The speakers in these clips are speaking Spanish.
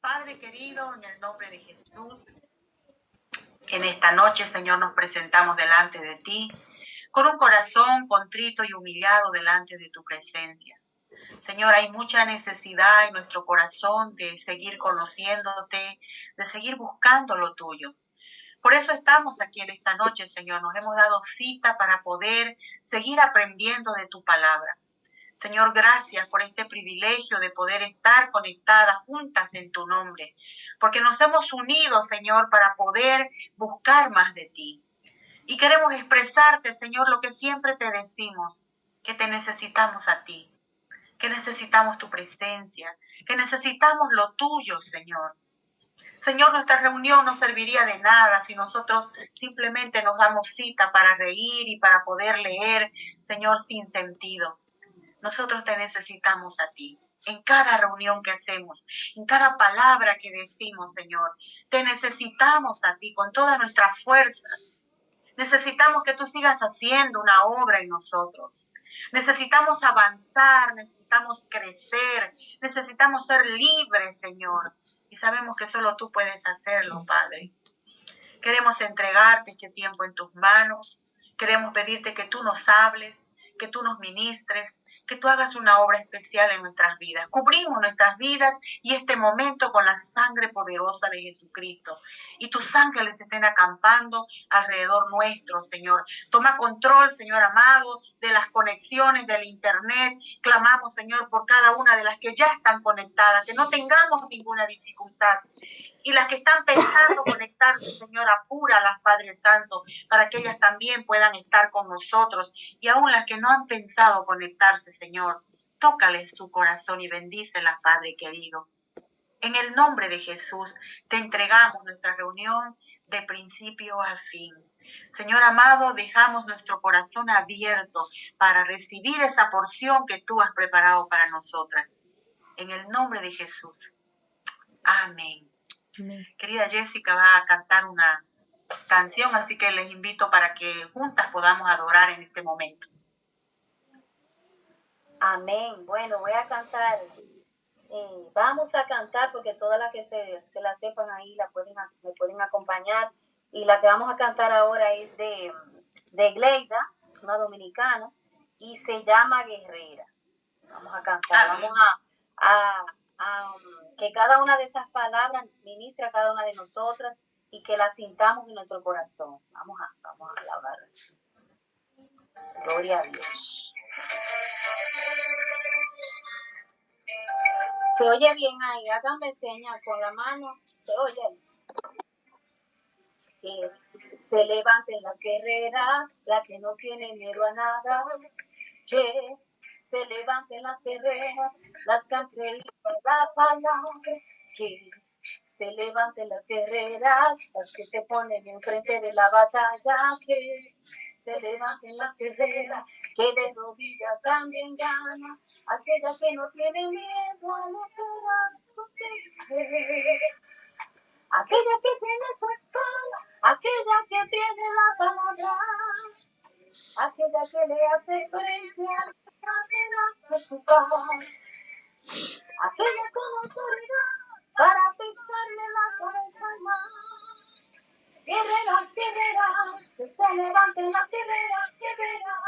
Padre querido, en el nombre de Jesús, en esta noche, Señor, nos presentamos delante de ti con un corazón contrito y humillado delante de tu presencia. Señor, hay mucha necesidad en nuestro corazón de seguir conociéndote, de seguir buscando lo tuyo. Por eso estamos aquí en esta noche, Señor. Nos hemos dado cita para poder seguir aprendiendo de tu palabra. Señor, gracias por este privilegio de poder estar conectadas juntas en tu nombre, porque nos hemos unido, Señor, para poder buscar más de ti. Y queremos expresarte, Señor, lo que siempre te decimos, que te necesitamos a ti, que necesitamos tu presencia, que necesitamos lo tuyo, Señor. Señor, nuestra reunión no serviría de nada si nosotros simplemente nos damos cita para reír y para poder leer, Señor, sin sentido. Nosotros te necesitamos a ti. En cada reunión que hacemos, en cada palabra que decimos, Señor, te necesitamos a ti con todas nuestras fuerzas. Necesitamos que tú sigas haciendo una obra en nosotros. Necesitamos avanzar, necesitamos crecer, necesitamos ser libres, Señor. Y sabemos que solo tú puedes hacerlo, Padre. Queremos entregarte este tiempo en tus manos. Queremos pedirte que tú nos hables, que tú nos ministres, que tú hagas una obra especial en nuestras vidas. Cubrimos nuestras vidas y este momento con la sangre poderosa de Jesucristo. Y tus ángeles estén acampando alrededor nuestro, Señor. Toma control, Señor amado, de las conexiones del internet. Clamamos, Señor, por cada una de las que ya están conectadas, que no tengamos ninguna dificultad. Y las que están pensando conectarse, Señor, apúralas, Padre Santo, para que ellas también puedan estar con nosotros. Y aún las que no han pensado conectarse, Señor, tócales su corazón y bendícelas, Padre querido. En el nombre de Jesús, te entregamos nuestra reunión de principio a fin. Señor amado, dejamos nuestro corazón abierto para recibir esa porción que tú has preparado para nosotras. En el nombre de Jesús. Amén. Querida Jessica va a cantar una canción, así que les invito para que juntas podamos adorar en este momento. Amén. Bueno, voy a cantar. Vamos a cantar porque todas las que se la sepan ahí me pueden acompañar. Y la que vamos a cantar ahora es de Gleida, una dominicana, y se llama Guerrera. Vamos a cantar. Amén. Vamos a que cada una de esas palabras ministre a cada una de nosotras y que las sintamos en nuestro corazón. Vamos a alabar. Gloria a Dios. ¿Se oye bien ahí? Háganme señas con la mano. ¿Se oye? Que se levanten las guerreras, las que no tienen miedo a nada. Que se levanten las guerreras, las que han creído en la palabra. Que se levanten las guerreras, las que se ponen enfrente de la batalla. Que se levanten las guerreras, que de rodillas también ganan, aquellas que no tienen miedo a lo que va a acontecer. Aquella que tiene su espada, aquella que tiene la palabra, aquella que le hace frente a la amenaza su paz, aquella con autoridad para pisarle la cabeza al mar. Guerreras, guerreras, que se levanten las guerreras, guerreras.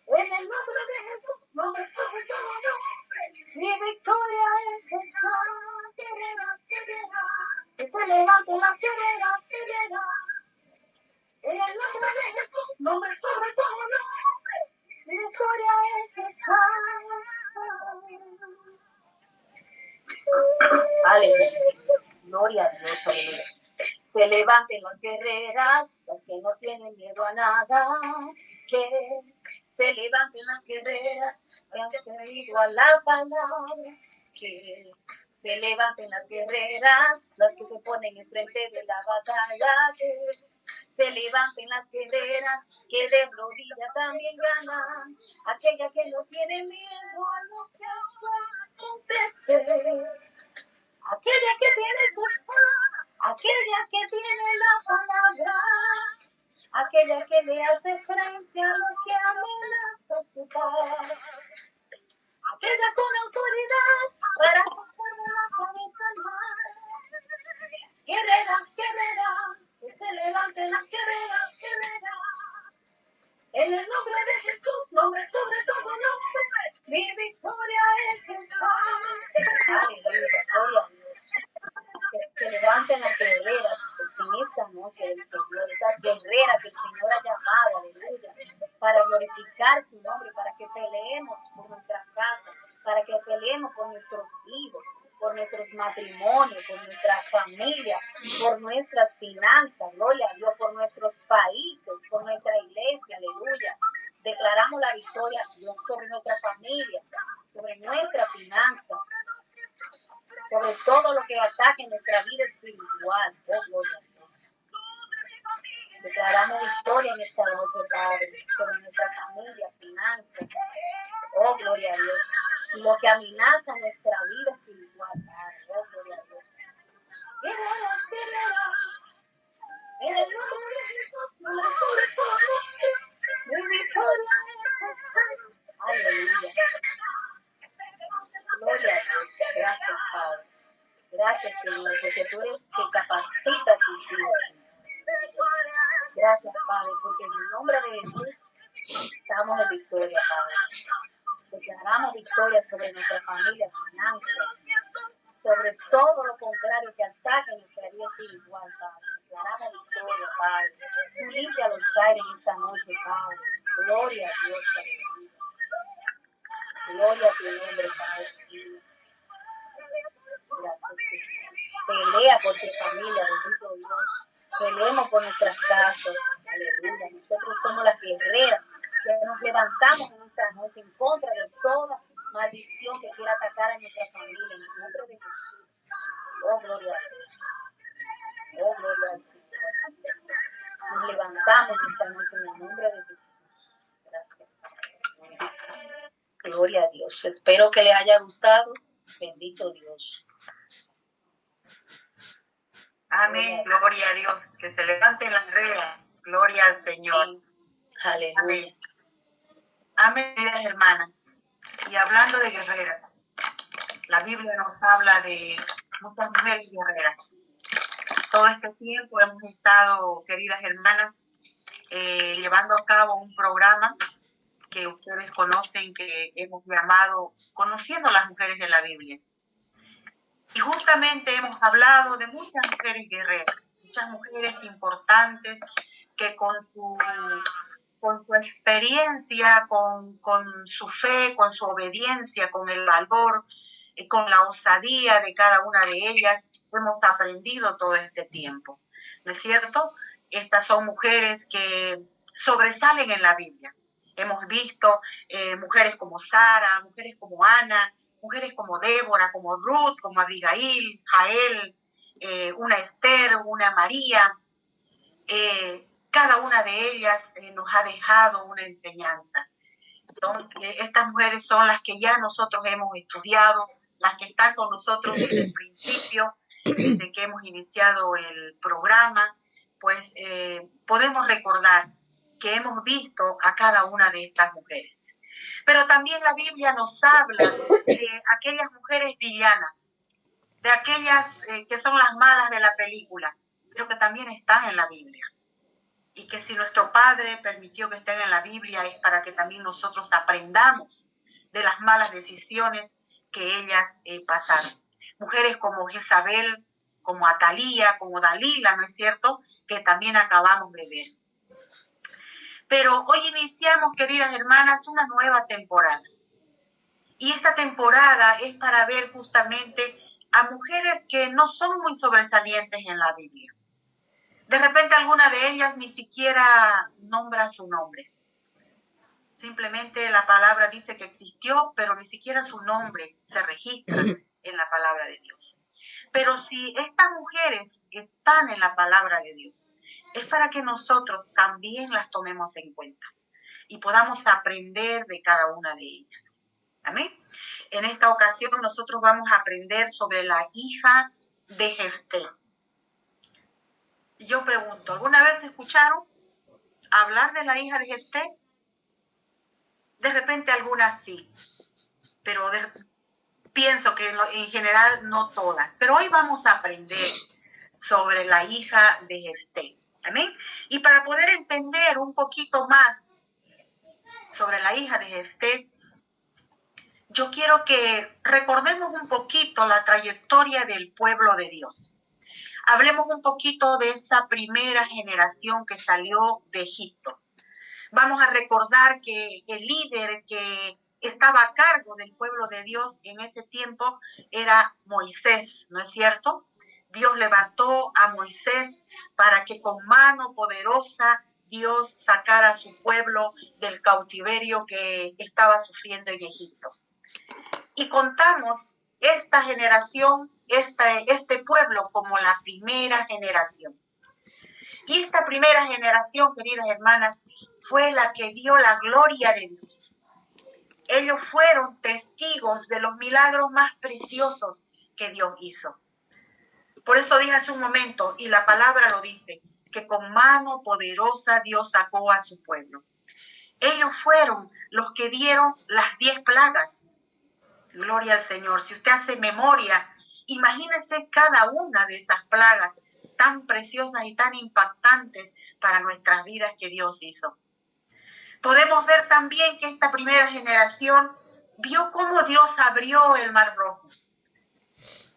En el nombre de Jesús, nombre sobre todo nombre, mi victoria es esta. Guerreras, guerreras, que se levanten las guerreras, guerreras. En el nombre de Jesús, nombre sobre todo nombre, mi victoria es esta. Aleluya. Gloria a Dios, aleluya. Se levanten las guerreras, las que no tienen miedo a nada. Que se levanten las guerreras, que han creído a la palabra. Que se levanten las guerreras, las que se ponen enfrente de la batalla. Que se levanten las guerreras, que de rodillas también ganan. Aquella que no tiene miedo a lo que va a acontecer. Aquella que tiene su espada, aquella que tiene la palabra, aquella que le hace frente a lo que amenaza su paz, aquella con autoridad para pasarle la cabeza al mar. levanten las guerreras en esta noche del Señor, esas guerreras que el Señor ha llamado, aleluya, para glorificar su nombre, para que peleemos por nuestras casas, para que peleemos por nuestros hijos, por nuestros matrimonios, por nuestra familia, por nuestras finanzas, gloria a Dios, por nuestros países, por nuestra iglesia, aleluya. Declaramos la victoria sobre nuestra familia, sobre nuestra finanza, sobre todo lo que ataque nuestra vida espiritual. Oh, gloria a Dios. Declaramos victoria en esta noche, Padre, sobre nuestra familia, finanzas. Oh, gloria a Dios. Y lo que amenaza nuestra vida espiritual, Padre. Oh, gloria a Dios. Guerreras, guerreras, en el nombre de Jesús, sobre todo, mi victoria está. Aleluya. Gloria a Dios. Gracias, Padre. Gracias, Señor, porque tú eres que capacita a tus hijos. Gracias, Padre, porque en el nombre de Jesús estamos en victoria, Padre. Declaramos victoria sobre nuestra familia, finanzas, sobre todo lo contrario que ataque nuestra vida espiritual, Padre. Declaramos victoria, Padre. Tú limpia los aires en esta noche, Padre. Gloria a Dios, Padre. Gloria a tu nombre, Padre. Gracias, Señor. Pelea por tu familia, bendito Dios. Peleemos por nuestras casas. Aleluya. Nosotros somos las guerreras que nos levantamos en nuestra noche en contra de toda maldición que quiera atacar a nuestra familia. En el nombre de Jesús. Oh, gloria a Dios. Oh, gloria al Señor. Nos levantamos esta noche en el nombre de Jesús. Gracias. Gloria a Dios. Espero que les haya gustado. Bendito Dios. Amén, gloria a Dios. Que se levanten las redes. Gloria al Señor. Amén. Aleluya. Amén. Amén, queridas hermanas. Y hablando de guerreras, la Biblia nos habla de muchas mujeres guerreras. Todo este tiempo hemos estado, queridas hermanas, llevando a cabo un programa que ustedes conocen, que hemos llamado Conociendo a las Mujeres de la Biblia. Y justamente hemos hablado de muchas mujeres guerreras, muchas mujeres importantes que con su experiencia, con su fe, con su obediencia, con el valor, con la osadía de cada una de ellas, hemos aprendido todo este tiempo. ¿No es cierto? Estas son mujeres que sobresalen en la Biblia. Hemos visto mujeres como Sara, mujeres como Ana, mujeres como Débora, como Ruth, como Abigail, Jael, una Esther, una María. Cada una de ellas nos ha dejado una enseñanza. Estas mujeres son las que ya nosotros hemos estudiado, las que están con nosotros desde el principio, desde que hemos iniciado el programa, pues podemos recordar que hemos visto a cada una de estas mujeres. Pero también la Biblia nos habla de aquellas mujeres villanas, de aquellas que son las malas de la película, pero que también están en la Biblia. Y que si nuestro Padre permitió que estén en la Biblia es para que también nosotros aprendamos de las malas decisiones que ellas pasaron. Mujeres como Jezabel, como Atalía, como Dalila, ¿no es cierto?, que también acabamos de ver. Pero hoy iniciamos, queridas hermanas, una nueva temporada. Y esta temporada es para ver justamente a mujeres que no son muy sobresalientes en la Biblia. De repente alguna de ellas ni siquiera nombra su nombre. Simplemente la palabra dice que existió, pero ni siquiera su nombre se registra en la palabra de Dios. Pero si estas mujeres están en la palabra de Dios, es para que nosotros también las tomemos en cuenta y podamos aprender de cada una de ellas. Amén. En esta ocasión nosotros vamos a aprender sobre la hija de Jefté. Yo pregunto, ¿alguna vez escucharon hablar de la hija de Jefté? De repente algunas sí, pero pienso que en general no todas. Pero hoy vamos a aprender sobre la hija de Jefté. ¿Amén? Y para poder entender un poquito más sobre la hija de Jefté, yo quiero que recordemos un poquito la trayectoria del pueblo de Dios. Hablemos un poquito de esa primera generación que salió de Egipto. Vamos a recordar que el líder que estaba a cargo del pueblo de Dios en ese tiempo era Moisés, ¿no es cierto? Dios levantó a Moisés para que con mano poderosa Dios sacara a su pueblo del cautiverio que estaba sufriendo en Egipto. Y contamos esta generación, este pueblo como la primera generación. Y esta primera generación, queridas hermanas, fue la que dio la gloria de Dios. Ellos fueron testigos de los milagros más preciosos que Dios hizo. Por eso dije hace un momento, y la palabra lo dice, que con mano poderosa Dios sacó a su pueblo. Ellos fueron los que dieron las 10 plagas. Gloria al Señor. Si usted hace memoria, imagínese cada una de esas plagas tan preciosas y tan impactantes para nuestras vidas que Dios hizo. Podemos ver también que esta primera generación vio cómo Dios abrió el Mar Rojo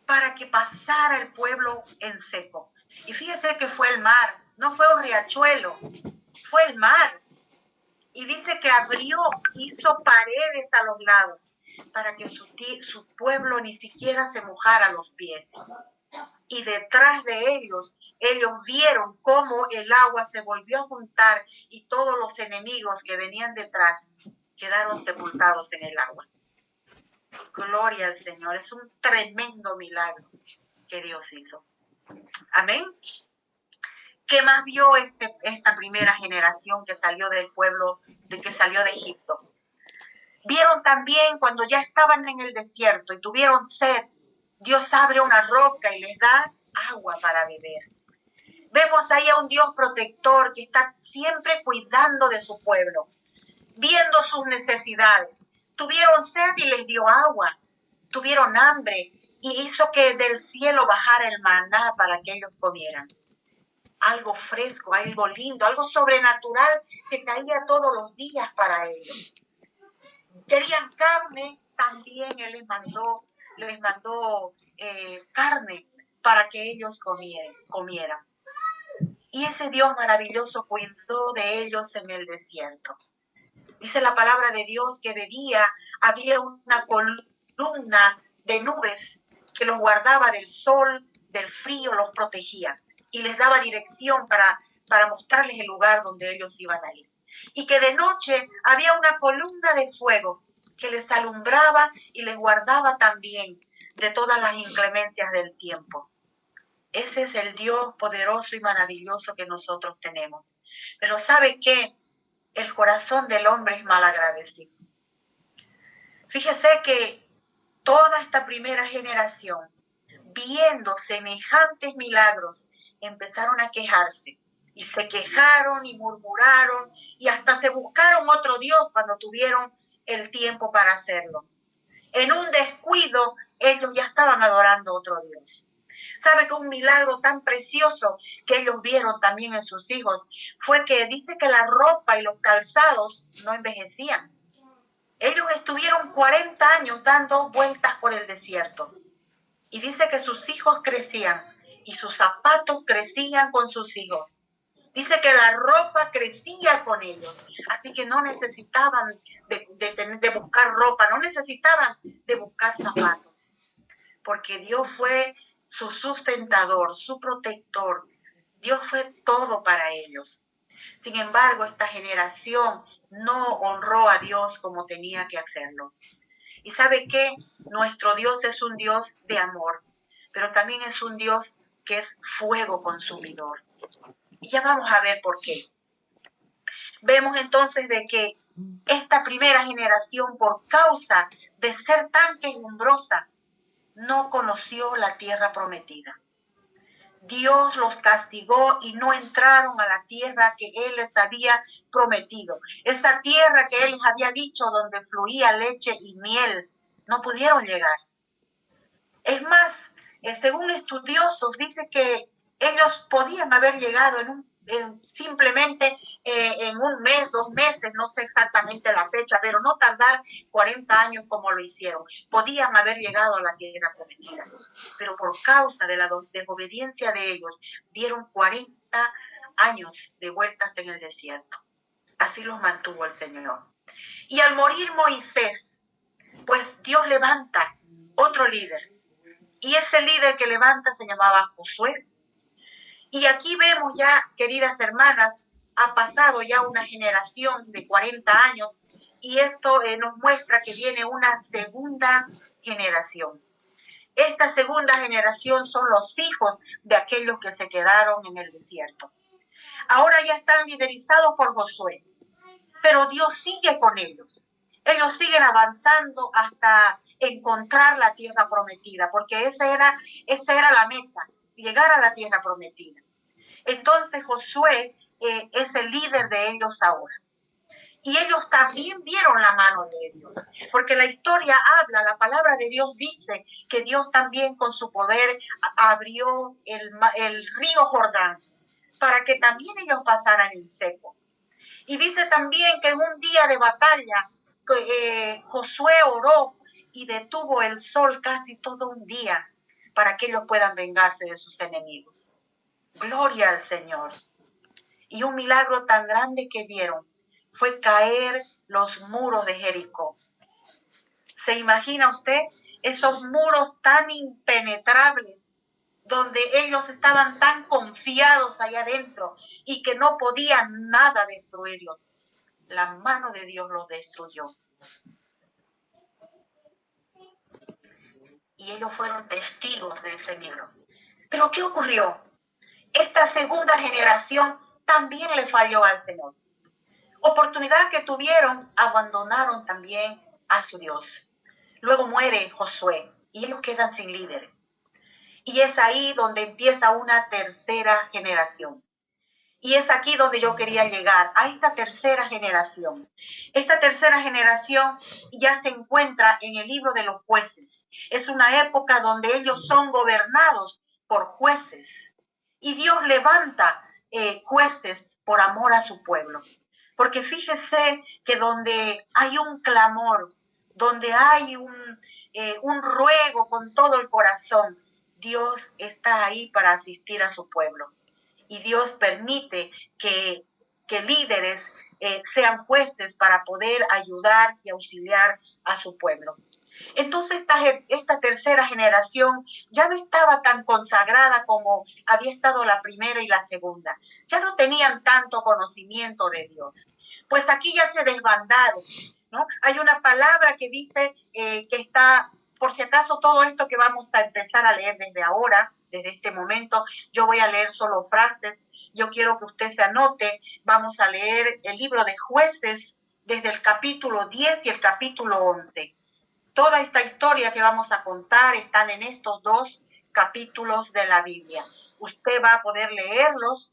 para que pasara el pueblo en seco. Y fíjese que fue el mar, no fue un riachuelo, fue el mar. Y dice que abrió, hizo paredes a los lados para que su pueblo ni siquiera se mojara los pies. Y detrás de ellos vieron cómo el agua se volvió a juntar y todos los enemigos que venían detrás quedaron sepultados en el agua. Gloria al Señor, es un tremendo milagro que Dios hizo. Amén. ¿Qué más vio esta primera generación que salió del pueblo, que salió de Egipto? Vieron también cuando ya estaban en el desierto y tuvieron sed, Dios abre una roca y les da agua para beber. Vemos ahí a un Dios protector que está siempre cuidando de su pueblo, viendo sus necesidades. Tuvieron sed y les dio agua, tuvieron hambre y hizo que del cielo bajara el maná para que ellos comieran. Algo fresco, algo lindo, algo sobrenatural que caía todos los días para ellos. Querían carne, también Él les mandó carne para que ellos comieran. Y ese Dios maravilloso cuidó de ellos en el desierto. Dice la palabra de Dios que de día había una columna de nubes que los guardaba del sol, del frío, los protegía y les daba dirección para mostrarles el lugar donde ellos iban a ir. Y que de noche había una columna de fuego que les alumbraba y les guardaba también de todas las inclemencias del tiempo. Ese es el Dios poderoso y maravilloso que nosotros tenemos. Pero ¿sabe qué? El corazón del hombre es malagradecido. Fíjese que toda esta primera generación, viendo semejantes milagros, empezaron a quejarse. Y se quejaron y murmuraron y hasta se buscaron otro Dios cuando tuvieron el tiempo para hacerlo. En un descuido, ellos ya estaban adorando a otro Dios. ¿Sabe que un milagro tan precioso que ellos vieron también en sus hijos fue que dice que la ropa y los calzados no envejecían? Ellos estuvieron 40 años dando vueltas por el desierto. Y dice que sus hijos crecían y sus zapatos crecían con sus hijos. Dice que la ropa crecía con ellos. Así que no necesitaban de buscar ropa, no necesitaban de buscar zapatos. Porque Dios fue su sustentador, su protector. Dios fue todo para ellos. Sin embargo, esta generación no honró a Dios como tenía que hacerlo. ¿Y sabe qué? Nuestro Dios es un Dios de amor, pero también es un Dios que es fuego consumidor. Y ya vamos a ver por qué. Vemos entonces de que esta primera generación, por causa de ser tan quejumbrosa, no conoció la tierra prometida. Dios los castigó y no entraron a la tierra que Él les había prometido. Esa tierra que Él les había dicho donde fluía leche y miel, no pudieron llegar. Es más, según estudiosos, dice que ellos podían haber llegado simplemente en un mes, 2 meses, no sé exactamente la fecha, pero no tardar 40 años como lo hicieron. Podían haber llegado a la tierra prometida, pero por causa de la desobediencia de ellos, dieron 40 años de vueltas en el desierto. Así los mantuvo el Señor. Y al morir Moisés, pues Dios levanta otro líder. Y ese líder que levanta se llamaba Josué. Y aquí vemos ya, queridas hermanas, ha pasado ya una generación de 40 años y esto nos muestra que viene una segunda generación. Esta segunda generación son los hijos de aquellos que se quedaron en el desierto. Ahora ya están liderizados por Josué, pero Dios sigue con ellos. Ellos siguen avanzando hasta encontrar la tierra prometida, porque esa era la meta, llegar a la tierra prometida. Entonces Josué es el líder de ellos ahora. Y ellos también vieron la mano de Dios, porque la historia habla, la palabra de Dios dice que Dios también con su poder abrió el río Jordán para que también ellos pasaran en seco. Y dice también que en un día de batalla Josué oró y detuvo el sol casi todo un día para que ellos puedan vengarse de sus enemigos. Gloria al Señor. Y un milagro tan grande que vieron fue caer los muros de Jericó. ¿Se imagina usted esos muros tan impenetrables donde ellos estaban tan confiados allá adentro y que no podían nada destruirlos? La mano de Dios los destruyó. Y ellos fueron testigos de ese milagro. Pero ¿qué ocurrió? Esta segunda generación también le falló al Señor. Oportunidad que tuvieron, abandonaron también a su Dios. Luego muere Josué y ellos quedan sin líder. Y es ahí donde empieza una tercera generación. Y es aquí donde yo quería llegar, a esta tercera generación. Esta tercera generación ya se encuentra en el libro de los jueces. Es una época donde ellos son gobernados por jueces. Y Dios levanta jueces por amor a su pueblo. Porque fíjese que donde hay un clamor, donde hay un ruego con todo el corazón, Dios está ahí para asistir a su pueblo. Y Dios permite que líderes sean jueces para poder ayudar y auxiliar a su pueblo. Entonces esta tercera generación ya no estaba tan consagrada como había estado la primera y la segunda. Ya no tenían tanto conocimiento de Dios. Pues aquí ya se desbandaron, ¿no? Hay una palabra que dice que está, por si acaso todo esto que vamos a empezar a leer desde ahora, desde este momento, yo voy a leer solo frases. Yo quiero que usted se anote. Vamos a leer el libro de Jueces desde el capítulo 10 y el capítulo 11. Toda esta historia que vamos a contar están en estos 2 capítulos de la Biblia. Usted va a poder leerlos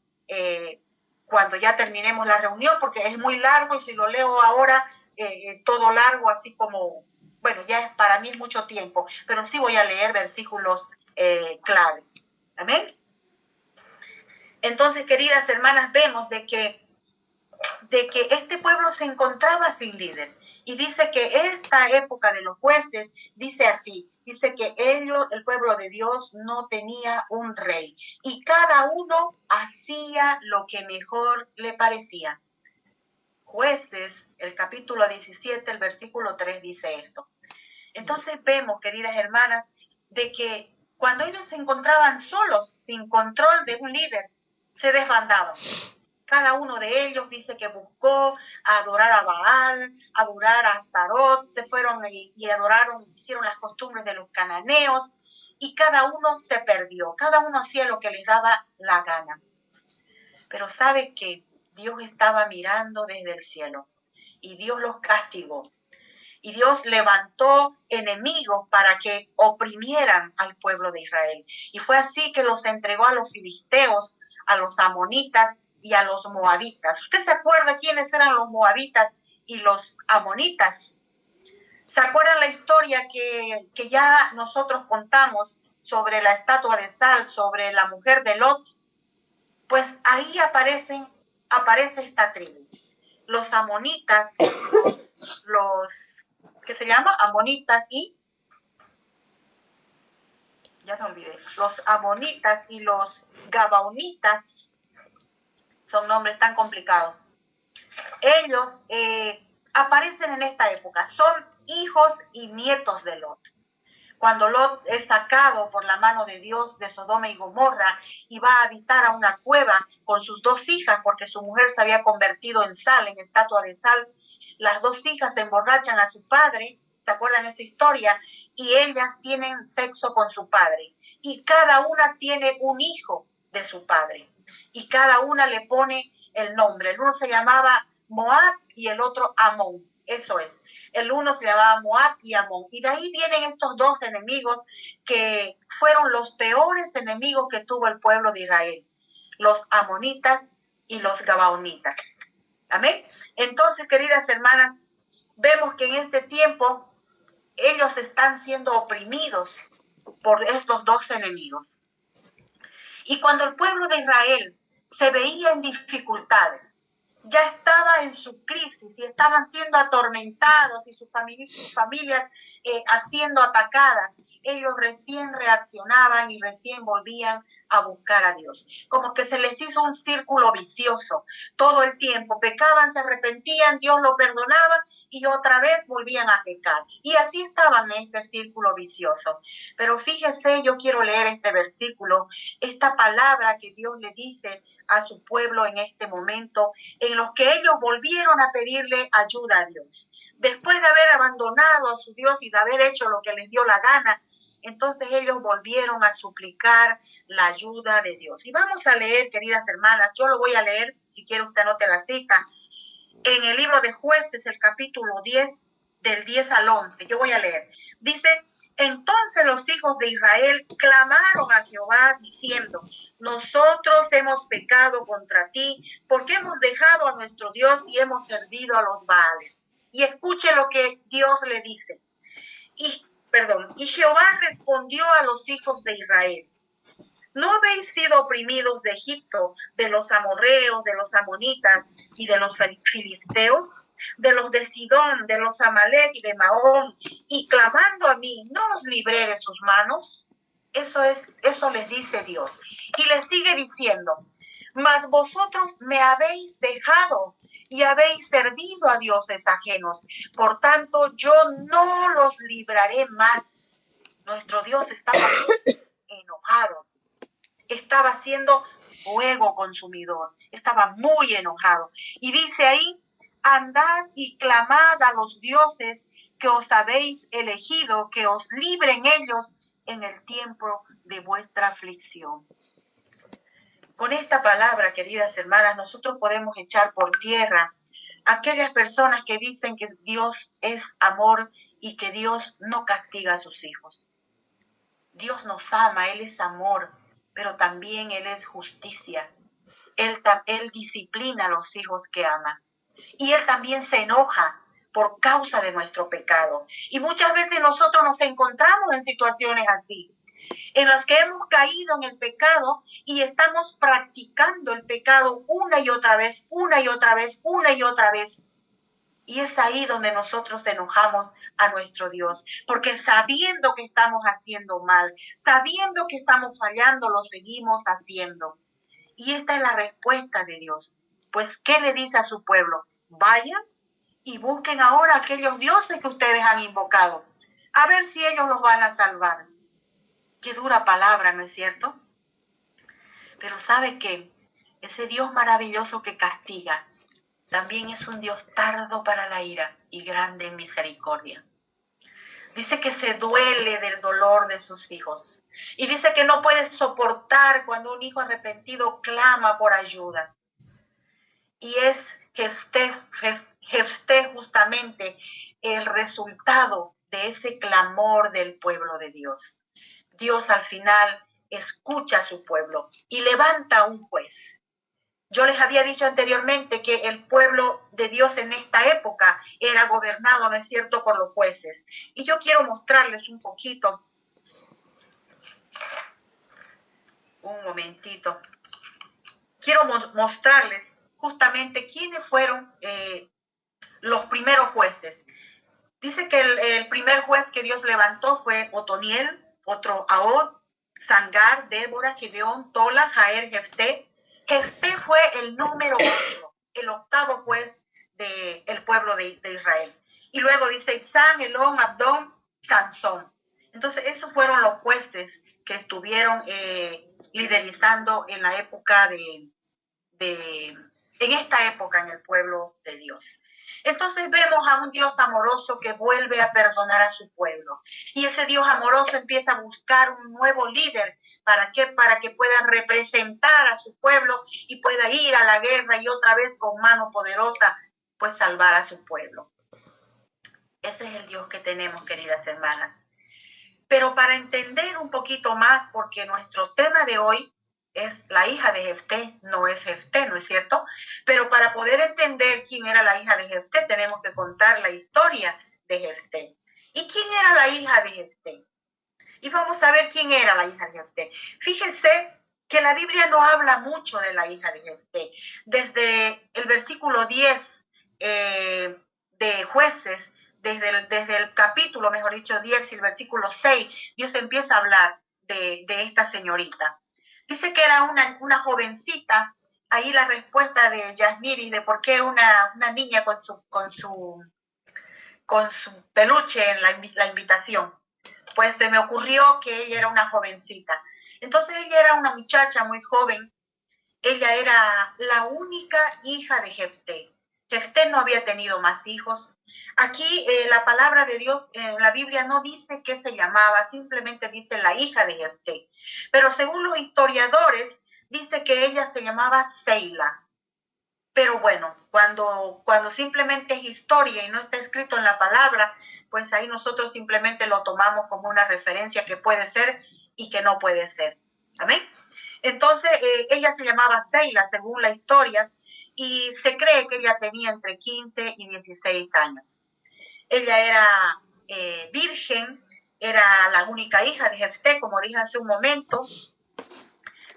cuando ya terminemos la reunión, porque es muy largo y si lo leo ahora, todo largo, así como, bueno, ya es para mí mucho tiempo, pero sí voy a leer versículos clave. Amén. Entonces, queridas hermanas, vemos de que este pueblo se encontraba sin líder. Y dice que esta época de los jueces, dice así, dice que ellos, el pueblo de Dios, no tenía un rey. Y cada uno hacía lo que mejor le parecía. Jueces, el capítulo 17, el versículo 3 dice esto. Entonces vemos, queridas hermanas, de que cuando ellos se encontraban solos, sin control de un líder, se desbandaban. Cada uno de ellos dice que buscó adorar a Baal, adorar a Astarot, se fueron y adoraron, hicieron las costumbres de los cananeos, y cada uno se perdió, cada uno hacía lo que les daba la gana. Pero sabe que Dios estaba mirando desde el cielo, y Dios los castigó. Y Dios levantó enemigos para que oprimieran al pueblo de Israel. Y fue así que los entregó a los filisteos, a los amonitas y a los moabitas. ¿Usted se acuerda quiénes eran los moabitas y los amonitas? ¿Se acuerdan la historia que ya nosotros contamos sobre la estatua de sal, sobre la mujer de Lot? Pues ahí aparece esta tribu. Los amonitas, los ¿qué se llama? Amonitas y, ya me olvidé, los amonitas y los gabaonitas, son nombres tan complicados. Ellos aparecen en esta época, son hijos y nietos de Lot. Cuando Lot es sacado por la mano de Dios de Sodoma y Gomorra y va a habitar a una cueva con sus dos hijas porque su mujer se había convertido en sal, en estatua de sal, las dos hijas se emborrachan a su padre, ¿se acuerdan de esa historia? Y ellas tienen sexo con su padre y cada una tiene un hijo de su padre y cada una le pone el nombre. El uno se llamaba Moab y el otro Amón. Eso es. El uno se llamaba Moab y Amón. Y de ahí vienen estos dos enemigos que fueron los peores enemigos que tuvo el pueblo de Israel. Los amonitas y los gabaonitas. Amén. Entonces, queridas hermanas, vemos que en este tiempo ellos están siendo oprimidos por estos dos enemigos. Y cuando el pueblo de Israel se veía en dificultades, ya estaba en su crisis y estaban siendo atormentados y sus familias siendo atacadas, ellos recién reaccionaban y recién volvían a buscar a Dios. Como que se les hizo un círculo vicioso todo el tiempo. Pecaban, se arrepentían, Dios lo perdonaba y otra vez volvían a pecar. Y así estaban en este círculo vicioso. Pero fíjese, yo quiero leer este versículo, esta palabra que Dios le dice a su pueblo en este momento, en los que ellos volvieron a pedirle ayuda a Dios. Después de haber abandonado a su Dios y de haber hecho lo que les dio la gana, entonces ellos volvieron a suplicar la ayuda de Dios. Y vamos a leer, queridas hermanas, yo lo voy a leer, si quiere usted anote la cita, en el libro de Jueces, el capítulo 10, del 10 al 11. Yo voy a leer. Dice: entonces los hijos de Israel clamaron a Jehová diciendo: nosotros hemos pecado contra ti, porque hemos dejado a nuestro Dios y hemos servido a los Baales. Y escuche lo que Dios le dice. Y Jehová respondió a los hijos de Israel: ¿no habéis sido oprimidos de Egipto, de los amorreos, de los amonitas y de los filisteos, de los de Sidón, de los Amalek y de Mahón, y clamando a mí, no os libré de sus manos? Eso les dice Dios. Y les sigue diciendo: mas vosotros me habéis dejado y habéis servido a dioses ajenos. Por tanto, yo no los libraré más. Nuestro Dios estaba enojado. Estaba haciendo fuego consumidor, estaba muy enojado. Y dice ahí: andad y clamad a los dioses que os habéis elegido, que os libren ellos en el tiempo de vuestra aflicción. Con esta palabra, queridas hermanas, nosotros podemos echar por tierra aquellas personas que dicen que Dios es amor y que Dios no castiga a sus hijos. Dios nos ama, Él es amor, pero también Él es justicia. Él disciplina a los hijos que ama. Y Él también se enoja por causa de nuestro pecado. Y muchas veces nosotros nos encontramos en situaciones así, en las que hemos caído en el pecado y estamos practicando el pecado una y otra vez, una y otra vez, una y otra vez. Y es ahí donde nosotros enojamos a nuestro Dios, porque sabiendo que estamos haciendo mal, sabiendo que estamos fallando, lo seguimos haciendo. Y esta es la respuesta de Dios. Pues, ¿qué le dice a su pueblo? Vayan y busquen ahora aquellos dioses que ustedes han invocado, a ver si ellos los van a salvar. Qué dura palabra, ¿no es cierto? Pero ¿sabe qué? Ese Dios maravilloso que castiga también es un Dios tardo para la ira y grande en misericordia. Dice que se duele del dolor de sus hijos. Y dice que no puede soportar cuando un hijo arrepentido clama por ayuda. Y es Jefté justamente el resultado de ese clamor del pueblo de Dios. Dios al final escucha a su pueblo y levanta un juez. Yo les había dicho anteriormente que el pueblo de Dios en esta época era gobernado, ¿no es cierto?, por los jueces. Y yo quiero mostrarles un poquito. Un momentito. quiero mostrarles justamente quiénes fueron los primeros jueces. Dice que el primer juez que Dios levantó fue Otoniel, otro Ahod, Sangar, Débora, Gedeón, Tola, Jaer, Jefté. Jefté fue el número 8, el octavo juez del pueblo de Israel. Y luego dice Ibsán, Elón, Abdón, Sansón. Entonces esos fueron los jueces que estuvieron liderizando en la época en esta época en el pueblo de Dios. Entonces vemos a un Dios amoroso que vuelve a perdonar a su pueblo. Y ese Dios amoroso empieza a buscar un nuevo líder. ¿Para qué? Para que pueda representar a su pueblo y pueda ir a la guerra y otra vez con mano poderosa, pues salvar a su pueblo. Ese es el Dios que tenemos, queridas hermanas. Pero para entender un poquito más, porque nuestro tema de hoy es la hija de Jefté, no es Jefté, ¿no es cierto? Pero para poder entender quién era la hija de Jefté, tenemos que contar la historia de Jefté. ¿Y quién era la hija de Jefté? Y vamos a ver quién era la hija de Jefté. Fíjense que la Biblia no habla mucho de la hija de Jefté. Desde el versículo 10 de Jueces, desde el capítulo, mejor dicho, 10 y el versículo 6, Dios empieza a hablar de esta señorita. Dice que era una jovencita. Ahí la respuesta de Yasmiris de por qué una niña con su peluche en la invitación. Pues se me ocurrió que ella era una jovencita. Entonces ella era una muchacha muy joven. Ella era la única hija de Jefté. Jefté no había tenido más hijos. Aquí la palabra de Dios en la Biblia no dice qué se llamaba, simplemente dice la hija de Jefté. Pero según los historiadores, dice que ella se llamaba Seila. Pero bueno, cuando simplemente es historia y no está escrito en la palabra, pues ahí nosotros simplemente lo tomamos como una referencia que puede ser y que no puede ser. ¿Amén? Entonces, ella se llamaba Seila, según la historia, y se cree que ella tenía entre 15 y 16 años. Ella era virgen, era la única hija de Jefté, como dije hace un momento.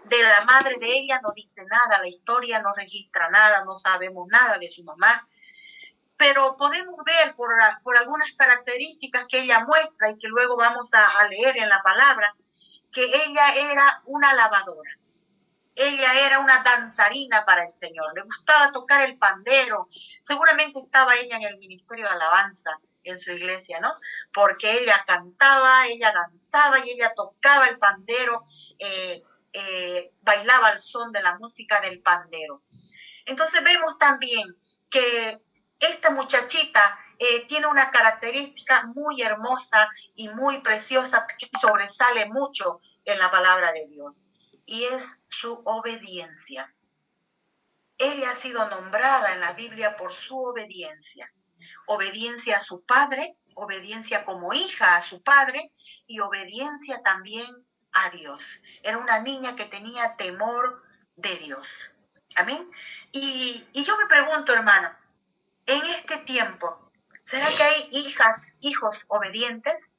De la madre de ella no dice nada, la historia no registra nada, no sabemos nada de su mamá, pero podemos ver por algunas características que ella muestra y que luego vamos a leer en la palabra, que ella era una lavadora. Ella era una danzarina para el Señor, le gustaba tocar el pandero. Seguramente estaba ella en el ministerio de alabanza en su iglesia, ¿no? Porque ella cantaba, ella danzaba y ella tocaba el pandero, bailaba al son de la música del pandero. Entonces vemos también que esta muchachita tiene una característica muy hermosa y muy preciosa que sobresale mucho en la palabra de Dios, y es su obediencia. Ella ha sido nombrada en la Biblia por su obediencia. Obediencia a su padre, obediencia como hija a su padre y obediencia también a Dios. Era una niña que tenía temor de Dios. Amén. Y yo me pregunto, hermana, en este tiempo, ¿será que hay hijos obedientes?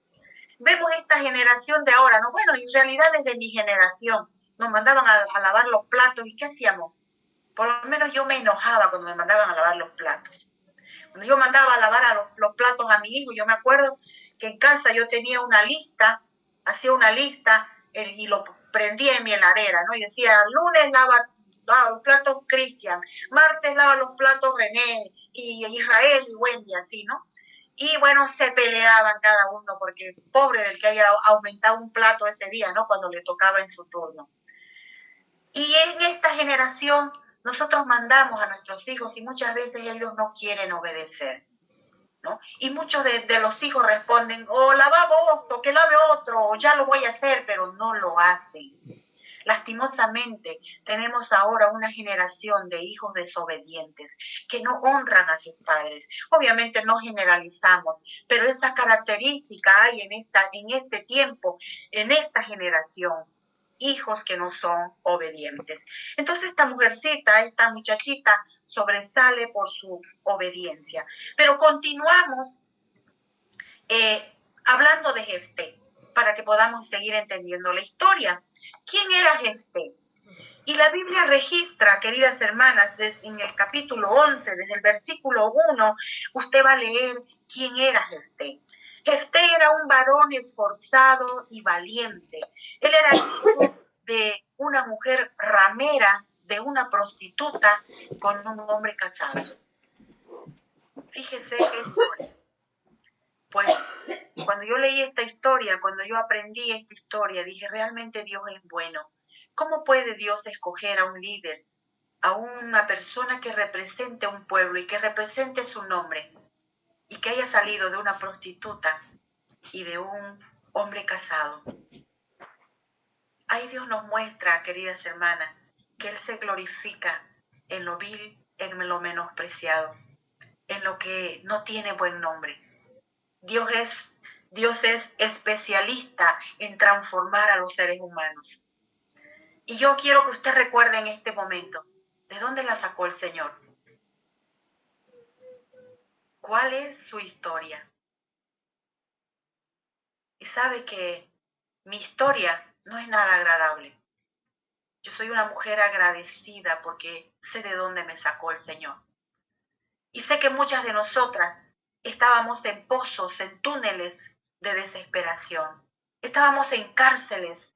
Vemos esta generación de ahora, ¿no? Bueno, en realidad desde mi generación nos mandaban a lavar los platos y ¿qué hacíamos? Por lo menos yo me enojaba cuando me mandaban a lavar los platos. Cuando yo mandaba a lavar los platos a mi hijo, yo me acuerdo que en casa yo tenía una lista, hacía una lista y lo prendía en mi heladera, ¿no? Y decía, lunes lava los platos Cristian, martes lava los platos René, y Israel y Wendy, así, ¿no? Y bueno, se peleaban cada uno porque pobre del que haya aumentado un plato ese día, ¿no? Cuando le tocaba en su turno. Y en esta generación nosotros mandamos a nuestros hijos y muchas veces ellos no quieren obedecer, ¿no? Y muchos de los hijos responden, o lava vos, o que lave otro, o ya lo voy a hacer, pero no lo hacen. Lastimosamente, tenemos ahora una generación de hijos desobedientes que no honran a sus padres. Obviamente no generalizamos, pero esa característica hay en este tiempo, en esta generación. Hijos que no son obedientes. Entonces esta mujercita, esta muchachita sobresale por su obediencia. Pero continuamos hablando de Jefté para que podamos seguir entendiendo la historia. ¿Quién era Jefté? Y la Biblia registra, queridas hermanas, en el capítulo 11, desde el versículo 1, usted va a leer quién era Jefté. Jefté era un varón esforzado y valiente. Él era hijo de una mujer ramera, de una prostituta, con un hombre casado. Fíjese qué historia. Pues cuando yo leí esta historia, cuando yo aprendí esta historia, dije, realmente Dios es bueno. ¿Cómo puede Dios escoger a un líder, a una persona que represente a un pueblo y que represente su nombre, y que haya salido de una prostituta y de un hombre casado? Ahí Dios nos muestra, queridas hermanas, que Él se glorifica en lo vil, en lo menospreciado, en lo que no tiene buen nombre. Dios es especialista en transformar a los seres humanos. Y yo quiero que usted recuerde en este momento, ¿de dónde la sacó el Señor? ¿Cuál es su historia? Y sabe que mi historia no es nada agradable. Yo soy una mujer agradecida porque sé de dónde me sacó el Señor. Y sé que muchas de nosotras estábamos en pozos, en túneles de desesperación. Estábamos en cárceles,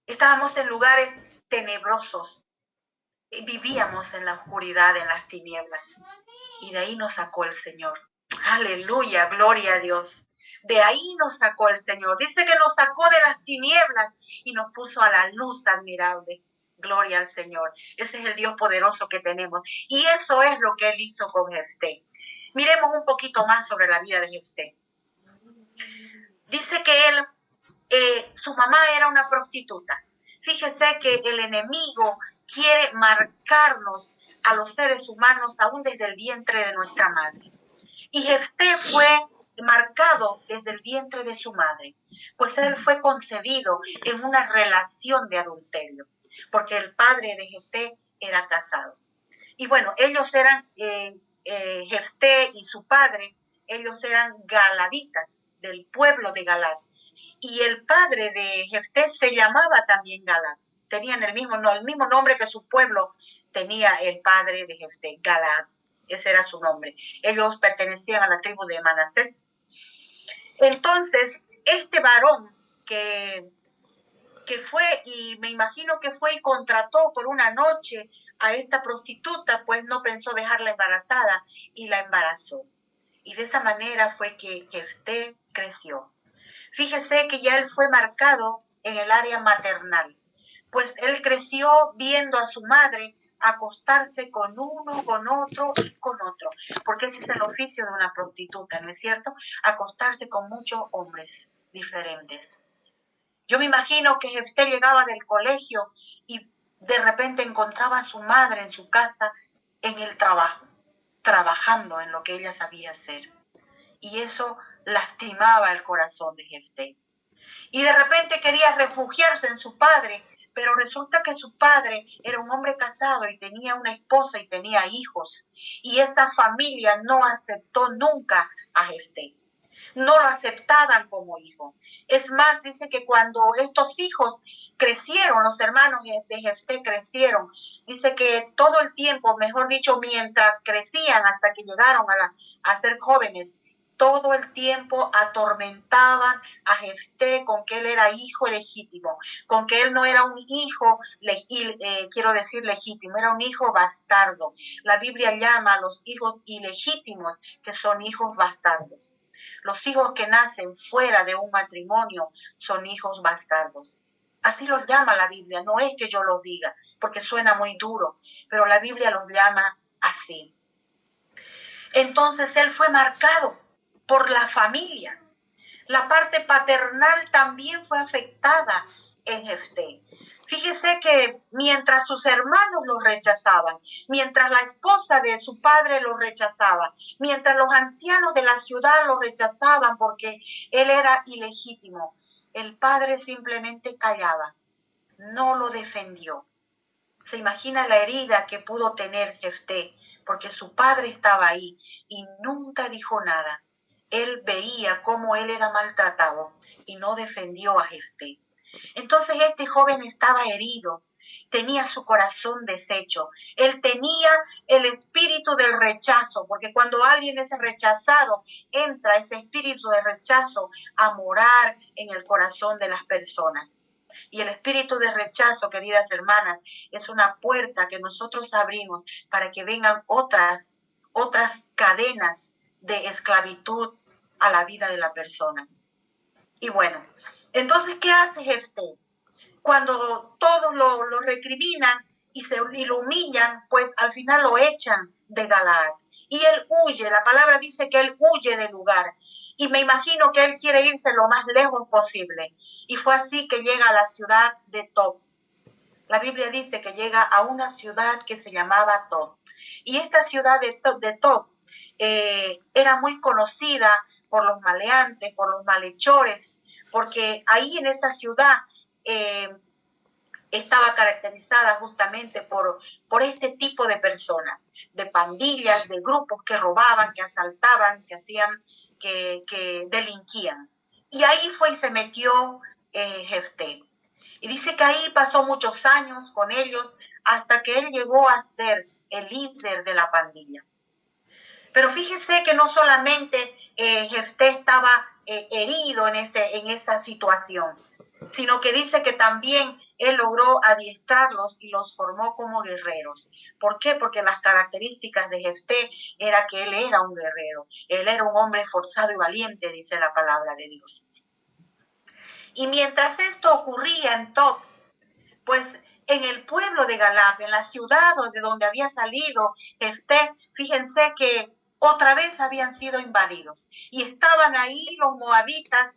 estábamos en lugares tenebrosos. Vivíamos en la oscuridad, en las tinieblas. Y de ahí nos sacó el Señor. Aleluya, gloria a Dios. De ahí nos sacó el Señor. Dice que nos sacó de las tinieblas y nos puso a la luz admirable. Gloria al Señor. Ese es el Dios poderoso que tenemos. Y eso es lo que Él hizo con Jefté. Miremos un poquito más sobre la vida de Jefté. Dice que su mamá era una prostituta. Fíjese que el enemigo quiere marcarnos a los seres humanos aún desde el vientre de nuestra madre. Y Jefté fue marcado desde el vientre de su madre, pues él fue concebido en una relación de adulterio, porque el padre de Jefté era casado. Y bueno, ellos eran, Jefté y su padre, ellos eran galaditas, del pueblo de Galad. Y el padre de Jefté se llamaba también Galad. Tenían el mismo nombre que su pueblo tenía el padre de Jefté, Galad. Ese era su nombre. Ellos pertenecían a la tribu de Manasés. Entonces, este varón que fue, y me imagino que fue y contrató por una noche a esta prostituta, pues no pensó dejarla embarazada y la embarazó. Y de esa manera fue que Jefté creció. Fíjese que ya él fue marcado en el área maternal, pues él creció viendo a su madre acostarse con uno, con otro y con otro, porque ese es el oficio de una prostituta, ¿no es cierto? Acostarse con muchos hombres diferentes. Yo me imagino que Jefté llegaba del colegio y de repente encontraba a su madre en su casa en el trabajo, trabajando en lo que ella sabía hacer. Y eso lastimaba el corazón de Jefté. Y de repente quería refugiarse en su padre, pero resulta que su padre era un hombre casado y tenía una esposa y tenía hijos. Y esa familia no aceptó nunca a Jefté. No lo aceptaban como hijo. Es más, dice que cuando estos hijos crecieron, los hermanos de Jefté crecieron, dice que todo el tiempo, mejor dicho, mientras crecían hasta que llegaron a ser jóvenes, todo el tiempo atormentaban a Jefté con que él era hijo legítimo, con que él no era un hijo, quiero decir legítimo, era un hijo bastardo. La Biblia llama a los hijos ilegítimos que son hijos bastardos. Los hijos que nacen fuera de un matrimonio son hijos bastardos. Así los llama la Biblia, no es que yo los diga, porque suena muy duro, pero la Biblia los llama así. Entonces él fue marcado por la familia. La parte paternal también fue afectada en Jefté. Fíjese que mientras sus hermanos lo rechazaban, mientras la esposa de su padre lo rechazaba, mientras los ancianos de la ciudad lo rechazaban porque él era ilegítimo, el padre simplemente callaba, no lo defendió. Se imagina la herida que pudo tener Jefté, porque su padre estaba ahí y nunca dijo nada. Él veía cómo él era maltratado y no defendió a Jefté. Entonces este joven estaba herido tenía su corazón deshecho. Él tenía el espíritu del rechazo, porque cuando alguien es rechazado, entra ese espíritu de rechazo a morar en el corazón de las personas. Y el espíritu de rechazo, queridas hermanas, es una puerta que nosotros abrimos para que vengan otras cadenas de esclavitud a la vida de la persona. Y bueno, entonces, ¿qué hace Jefté? Cuando todos lo recriminan y lo humillan, pues al final lo echan de Galaad. Y él huye, la palabra dice que él huye del lugar. Y me imagino que él quiere irse lo más lejos posible. Y fue así que llega a la ciudad de Tob. La Biblia dice que llega a una ciudad que se llamaba Tob. Y esta ciudad de Tob era muy conocida por los maleantes, por los malhechores, porque ahí en esa ciudad estaba caracterizada justamente por este tipo de personas, de pandillas, de grupos que robaban, que asaltaban, que hacían, que delinquían. Y ahí fue y se metió Jefté. Y dice que ahí pasó muchos años con ellos hasta que él llegó a ser el líder de la pandilla. Pero fíjese que no solamente Jefté estaba herido en esa situación, sino que dice que también él logró adiestrarlos y los formó como guerreros. ¿Por qué? Porque las características de Jefté era que él era un guerrero, él era un hombre forzado y valiente, dice la palabra de Dios. Y mientras esto ocurría en Tob, pues en el pueblo de Galaad, en la ciudad de donde había salido Jefté, fíjense que otra vez habían sido invadidos y estaban ahí los moabitas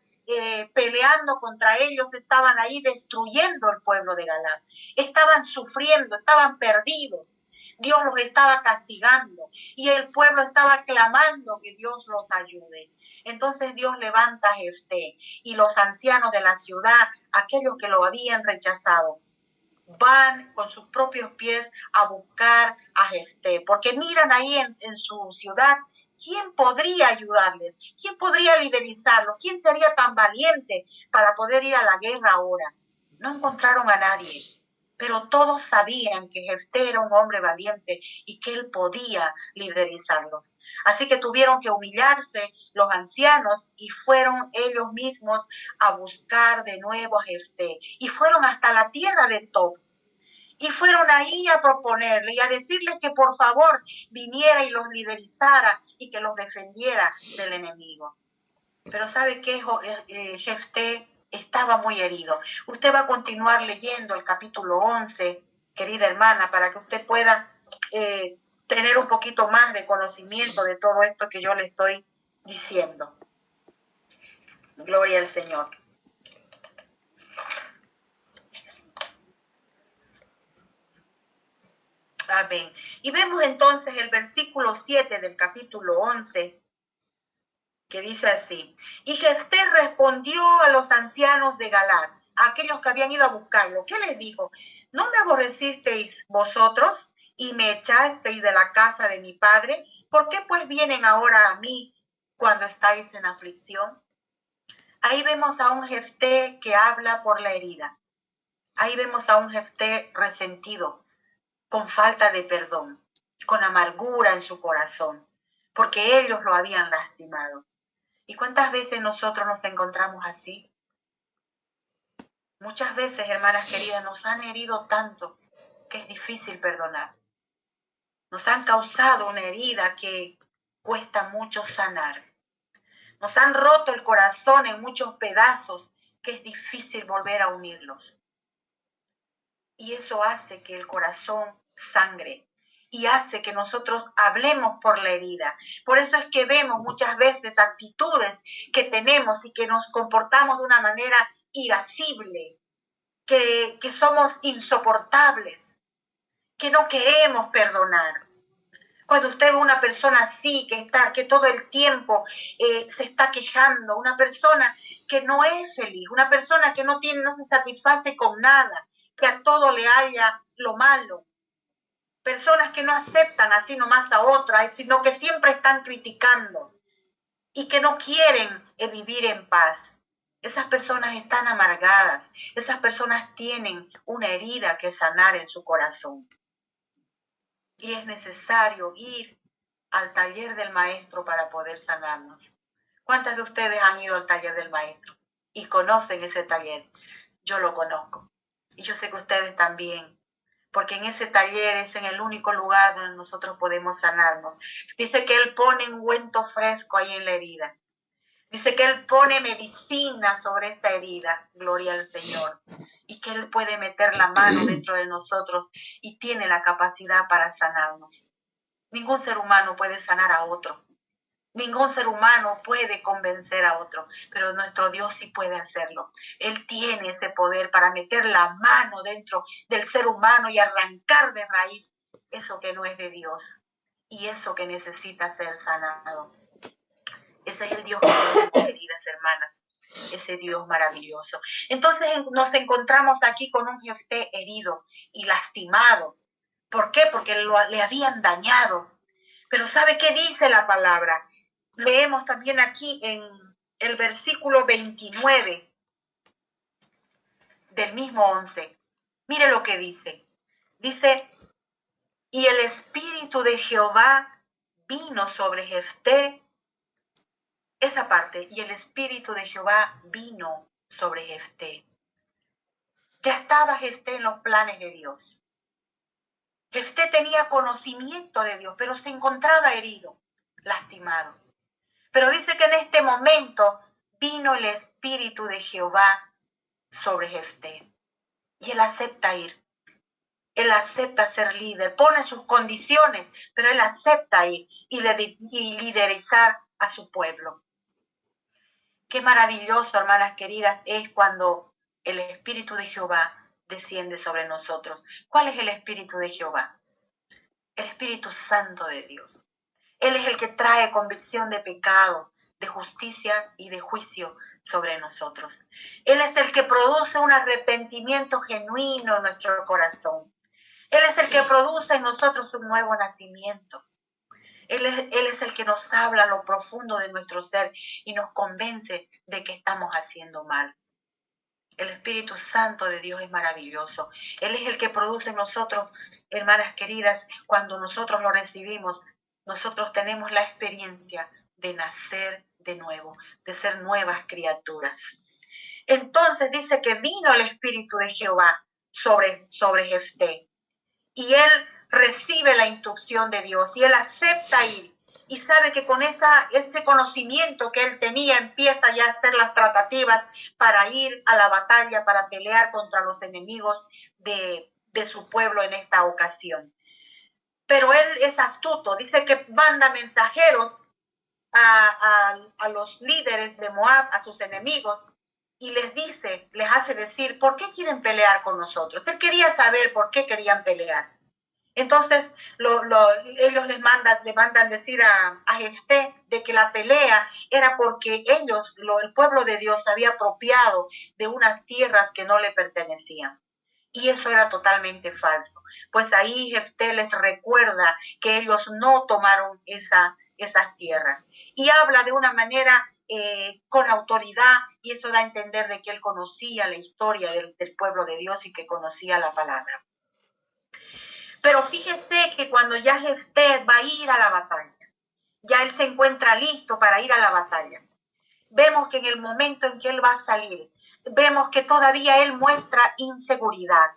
peleando contra ellos, estaban ahí destruyendo el pueblo de Galaad, estaban sufriendo, estaban perdidos. Dios los estaba castigando y el pueblo estaba clamando que Dios los ayude. Entonces Dios levanta a Jefté y los ancianos de la ciudad, aquellos que lo habían rechazado, van con sus propios pies a buscar a Jefté, porque miran ahí en su ciudad quién podría ayudarles, quién podría liderizarlos, quién sería tan valiente para poder ir a la guerra ahora. No encontraron a nadie, pero todos sabían que Jefté era un hombre valiente y que él podía liderizarlos. Así que tuvieron que humillarse los ancianos y fueron ellos mismos a buscar de nuevo a Jefté. Y fueron hasta la tierra de Tob. Y fueron ahí a proponerle y a decirle que por favor viniera y los liderizara y que los defendiera del enemigo. Pero ¿sabe qué? Jefté estaba muy herido. Usted va a continuar leyendo el capítulo 11, querida hermana, para que usted pueda tener un poquito más de conocimiento de todo esto que yo le estoy diciendo. Gloria al Señor. Amén. Y vemos entonces el versículo 7 del capítulo 11, que dice así: y Jefté respondió a los ancianos de Galaad, a aquellos que habían ido a buscarlo. ¿Qué les dijo? ¿No me aborrecisteis vosotros y me echasteis de la casa de mi padre? ¿Por qué pues vienen ahora a mí cuando estáis en aflicción? Ahí vemos a un Jefté que habla por la herida. Ahí vemos a un Jefté resentido, con falta de perdón, con amargura en su corazón, porque ellos lo habían lastimado. ¿Y cuántas veces nosotros nos encontramos así? Muchas veces, hermanas queridas, nos han herido tanto que es difícil perdonar. Nos han causado una herida que cuesta mucho sanar. Nos han roto el corazón en muchos pedazos que es difícil volver a unirlos. Y eso hace que el corazón sangre y hace que nosotros hablemos por la herida. Por eso es que vemos muchas veces actitudes que tenemos y que nos comportamos de una manera irascible, que somos insoportables, que no queremos perdonar. Cuando usted ve una persona así, que todo el tiempo se está quejando, una persona que no es feliz, una persona que no se satisface con nada, que a todo le haya lo malo, personas que no aceptan así nomás a otras, sino que siempre están criticando y que no quieren vivir en paz. Esas personas están amargadas. Esas personas tienen una herida que sanar en su corazón. Y es necesario ir al taller del maestro para poder sanarnos. ¿Cuántas de ustedes han ido al taller del maestro y conocen ese taller? Yo lo conozco. Y yo sé que ustedes también. Porque en ese taller es en el único lugar donde nosotros podemos sanarnos. Dice que Él pone ungüento fresco ahí en la herida. Dice que Él pone medicina sobre esa herida, gloria al Señor. Y que Él puede meter la mano dentro de nosotros y tiene la capacidad para sanarnos. Ningún ser humano puede sanar a otro. Ningún ser humano puede convencer a otro, pero nuestro Dios sí puede hacerlo. Él tiene ese poder para meter la mano dentro del ser humano y arrancar de raíz eso que no es de Dios y eso que necesita ser sanado. Ese es el Dios que tenemos, queridas hermanas, ese Dios maravilloso. Entonces nos encontramos aquí con un Jefté herido y lastimado. ¿Por qué? Porque le habían dañado. Pero ¿sabe qué dice la palabra? Leemos también aquí en el versículo 29 del mismo 11. Mire lo que dice. Dice, y el Espíritu de Jehová vino sobre Jefté. Esa parte, y el Espíritu de Jehová vino sobre Jefté. Ya estaba Jefté en los planes de Dios. Jefté tenía conocimiento de Dios, pero se encontraba herido, lastimado. Pero dice que en este momento vino el Espíritu de Jehová sobre Jefté. Y él acepta ir. Él acepta ser líder. Pone sus condiciones, pero él acepta ir y liderizar a su pueblo. Qué maravilloso, hermanas queridas, es cuando el Espíritu de Jehová desciende sobre nosotros. ¿Cuál es el Espíritu de Jehová? El Espíritu Santo de Dios. Él es el que trae convicción de pecado, de justicia y de juicio sobre nosotros. Él es el que produce un arrepentimiento genuino en nuestro corazón. Él es el que produce en nosotros un nuevo nacimiento. Él es el que nos habla a lo profundo de nuestro ser y nos convence de que estamos haciendo mal. El Espíritu Santo de Dios es maravilloso. Él es el que produce en nosotros, hermanas queridas, cuando nosotros lo recibimos, nosotros tenemos la experiencia de nacer de nuevo, de ser nuevas criaturas. Entonces dice que vino el Espíritu de Jehová sobre Jefté y él recibe la instrucción de Dios y él acepta ir y sabe que con ese conocimiento que él tenía empieza ya a hacer las tratativas para ir a la batalla, para pelear contra los enemigos de su pueblo en esta ocasión. Pero él es astuto, dice que manda mensajeros a los líderes de Moab, a sus enemigos, y les hace decir, ¿por qué quieren pelear con nosotros? Él quería saber por qué querían pelear. Entonces ellos le mandan decir a Jefté de que la pelea era porque el pueblo de Dios se había apropiado de unas tierras que no le pertenecían. Y eso era totalmente falso. Pues ahí Jefté les recuerda que ellos no tomaron esas tierras. Y habla de una manera con autoridad, y eso da a entender de que él conocía la historia del pueblo de Dios y que conocía la palabra. Pero fíjese que cuando ya Jefté va a ir a la batalla, ya él se encuentra listo para ir a la batalla. Vemos que en el momento en que él va a salir, vemos que todavía él muestra inseguridad.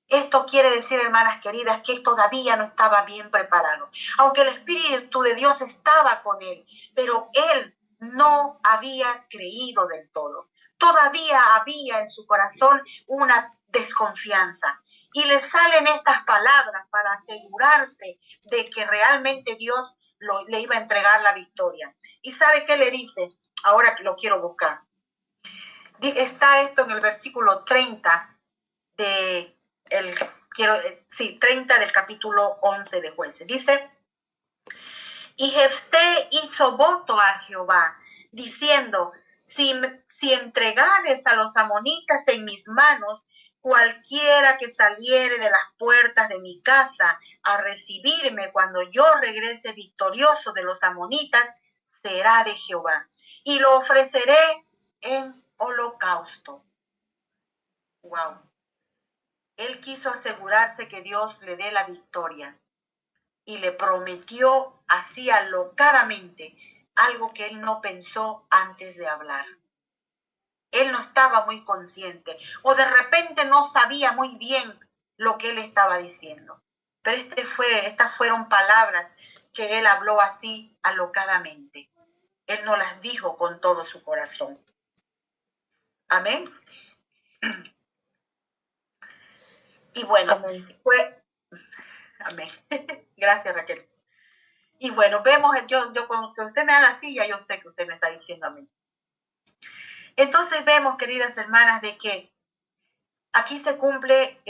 Esto quiere decir, hermanas queridas, que él todavía no estaba bien preparado. Aunque el Espíritu de Dios estaba con él, pero él no había creído del todo. Todavía había en su corazón una desconfianza. Y le salen estas palabras para asegurarse de que realmente Dios le iba a entregar la victoria. ¿Y sabe qué le dice? Ahora que lo quiero buscar. Está esto en el versículo 30 30 del capítulo 11 de Jueces. Dice, y Jefté hizo voto a Jehová, diciendo, si entregares a los amonitas en mis manos, cualquiera que saliere de las puertas de mi casa a recibirme cuando yo regrese victorioso de los amonitas, será de Jehová. Y lo ofreceré en holocausto. Wow. Él quiso asegurarse que Dios le dé la victoria y le prometió así alocadamente algo que él no pensó antes de hablar. Él no estaba muy consciente o de repente no sabía muy bien lo que él estaba diciendo. Pero estas fueron palabras que él habló así alocadamente. Él no las dijo con todo su corazón. Amén. Y bueno, amén. Gracias, Raquel. Y bueno, vemos, yo cuando usted me haga así, ya yo sé que usted me está diciendo amén. Entonces vemos, queridas hermanas, de que aquí se cumple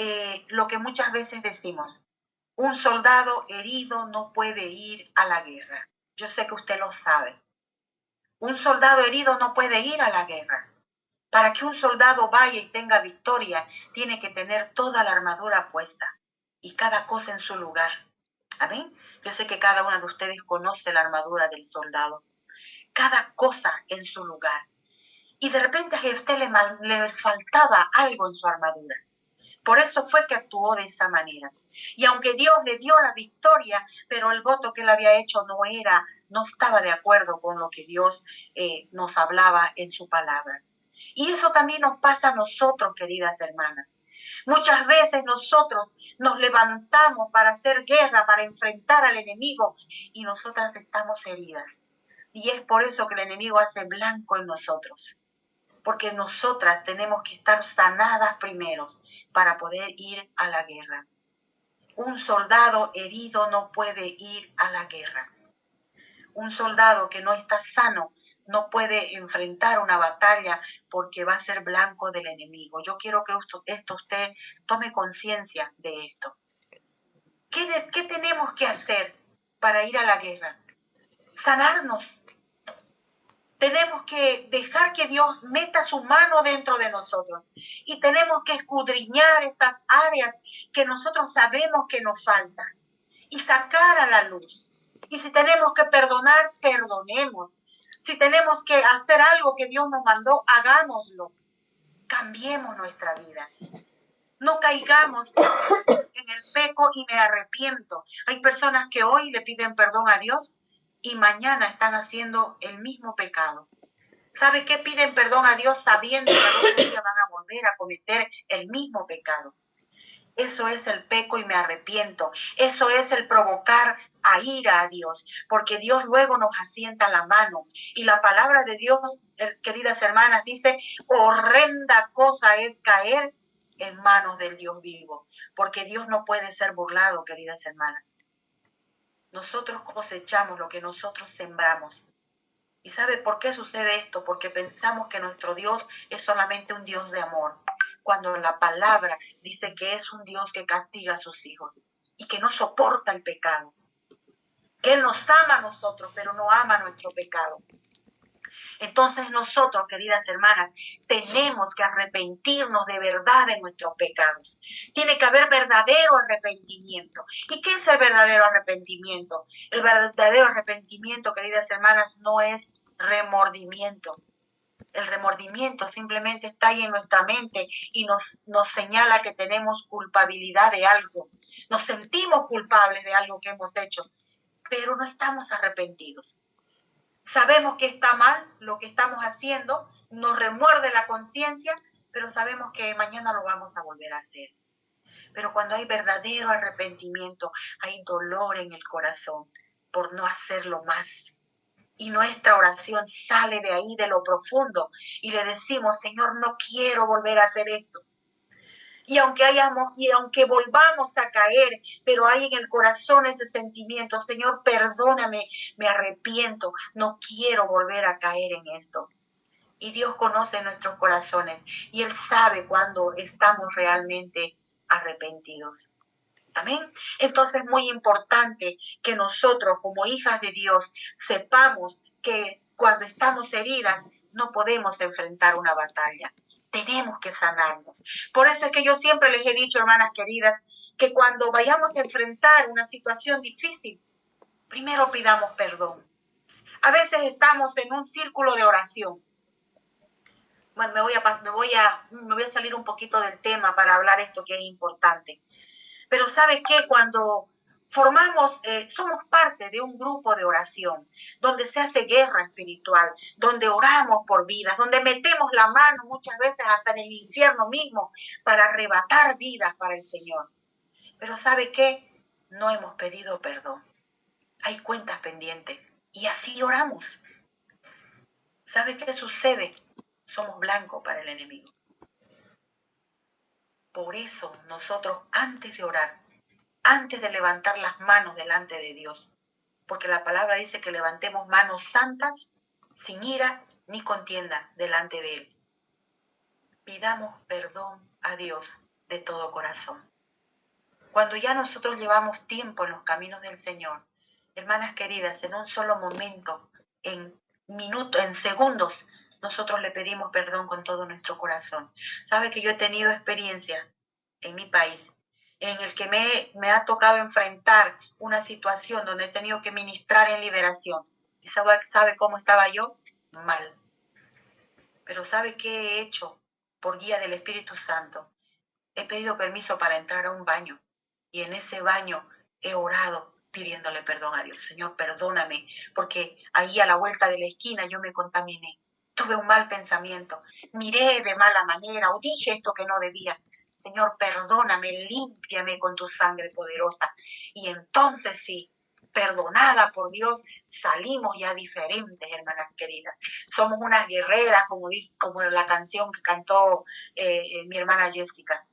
lo que muchas veces decimos. Un soldado herido no puede ir a la guerra. Yo sé que usted lo sabe. Un soldado herido no puede ir a la guerra. Para que un soldado vaya y tenga victoria, tiene que tener toda la armadura puesta y cada cosa en su lugar. Amén. Yo sé que cada una de ustedes conoce la armadura del soldado. Cada cosa en su lugar. Y de repente a usted le faltaba algo en su armadura. Por eso fue que actuó de esa manera. Y aunque Dios le dio la victoria, pero el voto que él había hecho no estaba de acuerdo con lo que Dios nos hablaba en su palabra. Y eso también nos pasa a nosotros, queridas hermanas. Muchas veces nosotros nos levantamos para hacer guerra, para enfrentar al enemigo, y nosotras estamos heridas. Y es por eso que el enemigo hace blanco en nosotros. Porque nosotras tenemos que estar sanadas primero para poder ir a la guerra. Un soldado herido no puede ir a la guerra. Un soldado que no está sano no puede enfrentar una batalla porque va a ser blanco del enemigo. Yo quiero que usted tome conciencia de esto. ¿Qué tenemos que hacer para ir a la guerra? Sanarnos. Tenemos que dejar que Dios meta su mano dentro de nosotros y tenemos que escudriñar estas áreas que nosotros sabemos que nos faltan y sacar a la luz. Y si tenemos que perdonar, perdonemos. Si tenemos que hacer algo que Dios nos mandó, hagámoslo. Cambiemos nuestra vida. No caigamos en el peco y me arrepiento. Hay personas que hoy le piden perdón a Dios y mañana están haciendo el mismo pecado. ¿Sabe qué? Piden perdón a Dios sabiendo que al otro día van a volver a cometer el mismo pecado. Eso es el peco y me arrepiento. Eso es el provocar a ira a Dios, porque Dios luego nos asienta la mano. Y la palabra de Dios, queridas hermanas, dice, horrenda cosa es caer en manos del Dios vivo, porque Dios no puede ser burlado, queridas hermanas. Nosotros cosechamos lo que nosotros sembramos. ¿Y sabe por qué sucede esto? Porque pensamos que nuestro Dios es solamente un Dios de amor, cuando la palabra dice que es un Dios que castiga a sus hijos y que no soporta el pecado. Que Él nos ama a nosotros, pero no ama nuestro pecado. Entonces nosotros, queridas hermanas, tenemos que arrepentirnos de verdad de nuestros pecados. Tiene que haber verdadero arrepentimiento. ¿Y qué es el verdadero arrepentimiento? El verdadero arrepentimiento, queridas hermanas, no es remordimiento. El remordimiento simplemente está ahí en nuestra mente y nos señala que tenemos culpabilidad de algo. Nos sentimos culpables de algo que hemos hecho, pero no estamos arrepentidos. Sabemos que está mal lo que estamos haciendo, nos remuerde la conciencia, pero sabemos que mañana lo vamos a volver a hacer. Pero cuando hay verdadero arrepentimiento, hay dolor en el corazón por no hacerlo más. Y nuestra oración sale de ahí, de lo profundo, y le decimos, Señor, no quiero volver a hacer esto. Y aunque volvamos a caer, pero hay en el corazón ese sentimiento, Señor, perdóname, me arrepiento, no quiero volver a caer en esto. Y Dios conoce nuestros corazones y Él sabe cuando estamos realmente arrepentidos. Amén. Entonces es muy importante que nosotros como hijas de Dios sepamos que cuando estamos heridas no podemos enfrentar una batalla. Tenemos que sanarnos. Por eso es que yo siempre les he dicho, hermanas queridas, que cuando vayamos a enfrentar una situación difícil, primero pidamos perdón. A veces estamos en un círculo de oración Bueno, me voy a salir un poquito del tema para hablar esto que es importante. Pero ¿sabe qué? Cuando somos parte de un grupo de oración, donde se hace guerra espiritual, donde oramos por vidas, donde metemos la mano muchas veces hasta en el infierno mismo para arrebatar vidas para el Señor. Pero ¿sabe qué? No hemos pedido perdón. Hay cuentas pendientes y así oramos. ¿Sabe qué sucede? Somos blancos para el enemigo. Por eso nosotros antes de orar, antes de levantar las manos delante de Dios, porque la palabra dice que levantemos manos santas, sin ira ni contienda delante de Él. Pidamos perdón a Dios de todo corazón. Cuando ya nosotros llevamos tiempo en los caminos del Señor, hermanas queridas, en un solo momento, en minutos, en segundos, nosotros le pedimos perdón con todo nuestro corazón. ¿Sabe que yo he tenido experiencia en mi país en el que me ha tocado enfrentar una situación donde he tenido que ministrar en liberación? ¿Y sabe cómo estaba yo? Mal. Pero ¿sabe qué he hecho por guía del Espíritu Santo? He pedido permiso para entrar a un baño y en ese baño he orado pidiéndole perdón a Dios. Señor, perdóname, porque ahí a la vuelta de la esquina yo me contaminé. Tuve un mal pensamiento, miré de mala manera o dije esto que no debía. Señor, perdóname, límpiame con tu sangre poderosa. Y entonces sí, perdonada por Dios, salimos ya diferentes, hermanas queridas. Somos unas guerreras, como la canción que cantó mi hermana Jessica.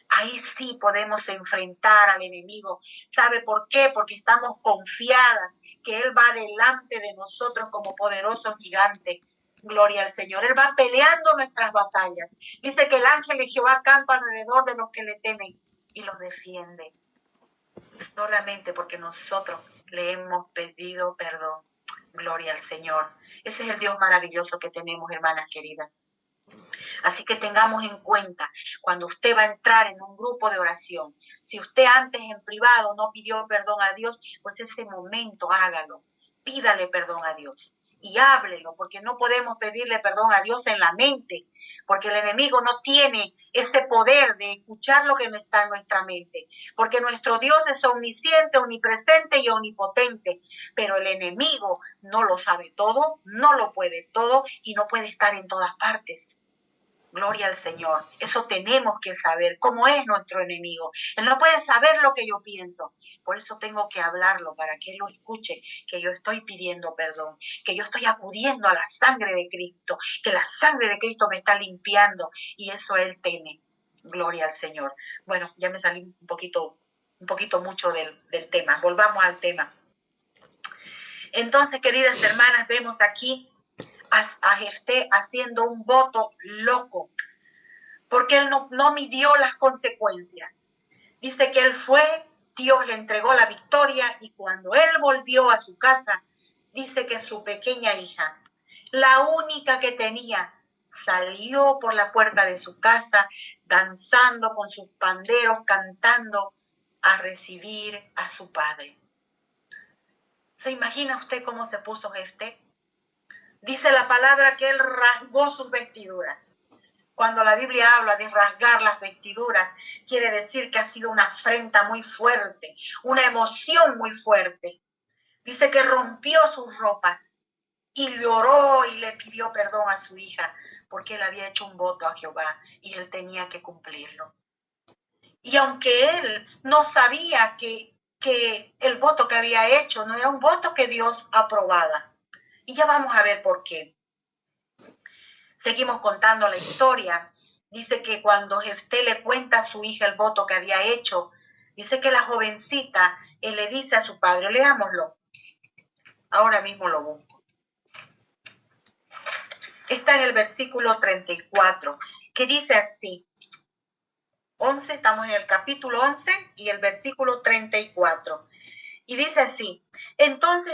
Ahí sí podemos enfrentar al enemigo. ¿Sabe por qué? Porque estamos confiadas que Él va delante de nosotros como poderoso gigante. Gloria al Señor. Él va peleando nuestras batallas. Dice que el ángel de Jehová acampa alrededor de los que le temen y los defiende. Solamente porque nosotros le hemos pedido perdón. Gloria al Señor. Ese es el Dios maravilloso que tenemos, hermanas queridas. Así que tengamos en cuenta, cuando usted va a entrar en un grupo de oración, si usted antes en privado no pidió perdón a Dios, pues ese momento hágalo, pídale perdón a Dios y háblelo, porque no podemos pedirle perdón a Dios en la mente, porque el enemigo no tiene ese poder de escuchar lo que no está en nuestra mente, porque nuestro Dios es omnisciente, omnipresente y omnipotente, pero el enemigo no lo sabe todo, no lo puede todo y no puede estar en todas partes. Gloria al Señor. Eso tenemos que saber cómo es nuestro enemigo. Él no puede saber lo que yo pienso. Por eso tengo que hablarlo para que Él lo escuche, que yo estoy pidiendo perdón, que yo estoy acudiendo a la sangre de Cristo, que la sangre de Cristo me está limpiando y eso Él teme. Gloria al Señor. Bueno, ya me salí un poquito mucho del tema. Volvamos al tema. Entonces, queridas hermanas, vemos aquí a Jefté haciendo un voto loco, porque él no midió las consecuencias. Dice que él fue, Dios le entregó la victoria y cuando él volvió a su casa, dice que su pequeña hija, la única que tenía, salió por la puerta de su casa, danzando con sus panderos, cantando a recibir a su padre. ¿Se imagina usted cómo se puso Jefté? Dice la palabra que él rasgó sus vestiduras. Cuando la Biblia habla de rasgar las vestiduras, quiere decir que ha sido una afrenta muy fuerte, una emoción muy fuerte. Dice que rompió sus ropas y lloró y le pidió perdón a su hija, porque él había hecho un voto a Jehová y él tenía que cumplirlo. Y aunque él no sabía que el voto que había hecho no era un voto que Dios aprobaba, y ya vamos a ver por qué. Seguimos contando la historia. Dice que cuando Jefté le cuenta a su hija el voto que había hecho, dice que la jovencita le dice a su padre, leámoslo. Ahora mismo lo busco. Está en el versículo 34, que dice así. 11, estamos en el capítulo 11 y el versículo 34. Y dice así, entonces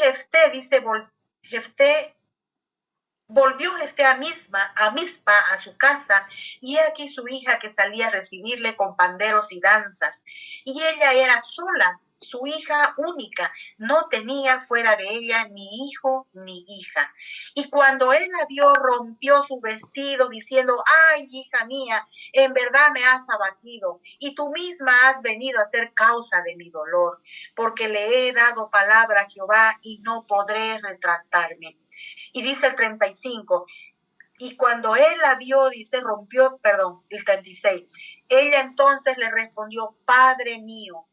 volvió Jefté a Mizpa, a su casa, y aquí su hija que salía a recibirle con panderos y danzas. Y ella era sola, su hija única, no tenía fuera de ella ni hijo ni hija. Y cuando él la vio, rompió su vestido diciendo, ay, hija mía, en verdad me has abatido y tú misma has venido a ser causa de mi dolor, porque le he dado palabra a Jehová y no podré retractarme. Y dice el 35, y cuando él la vio, dice, el 36, ella entonces le respondió, Padre mío,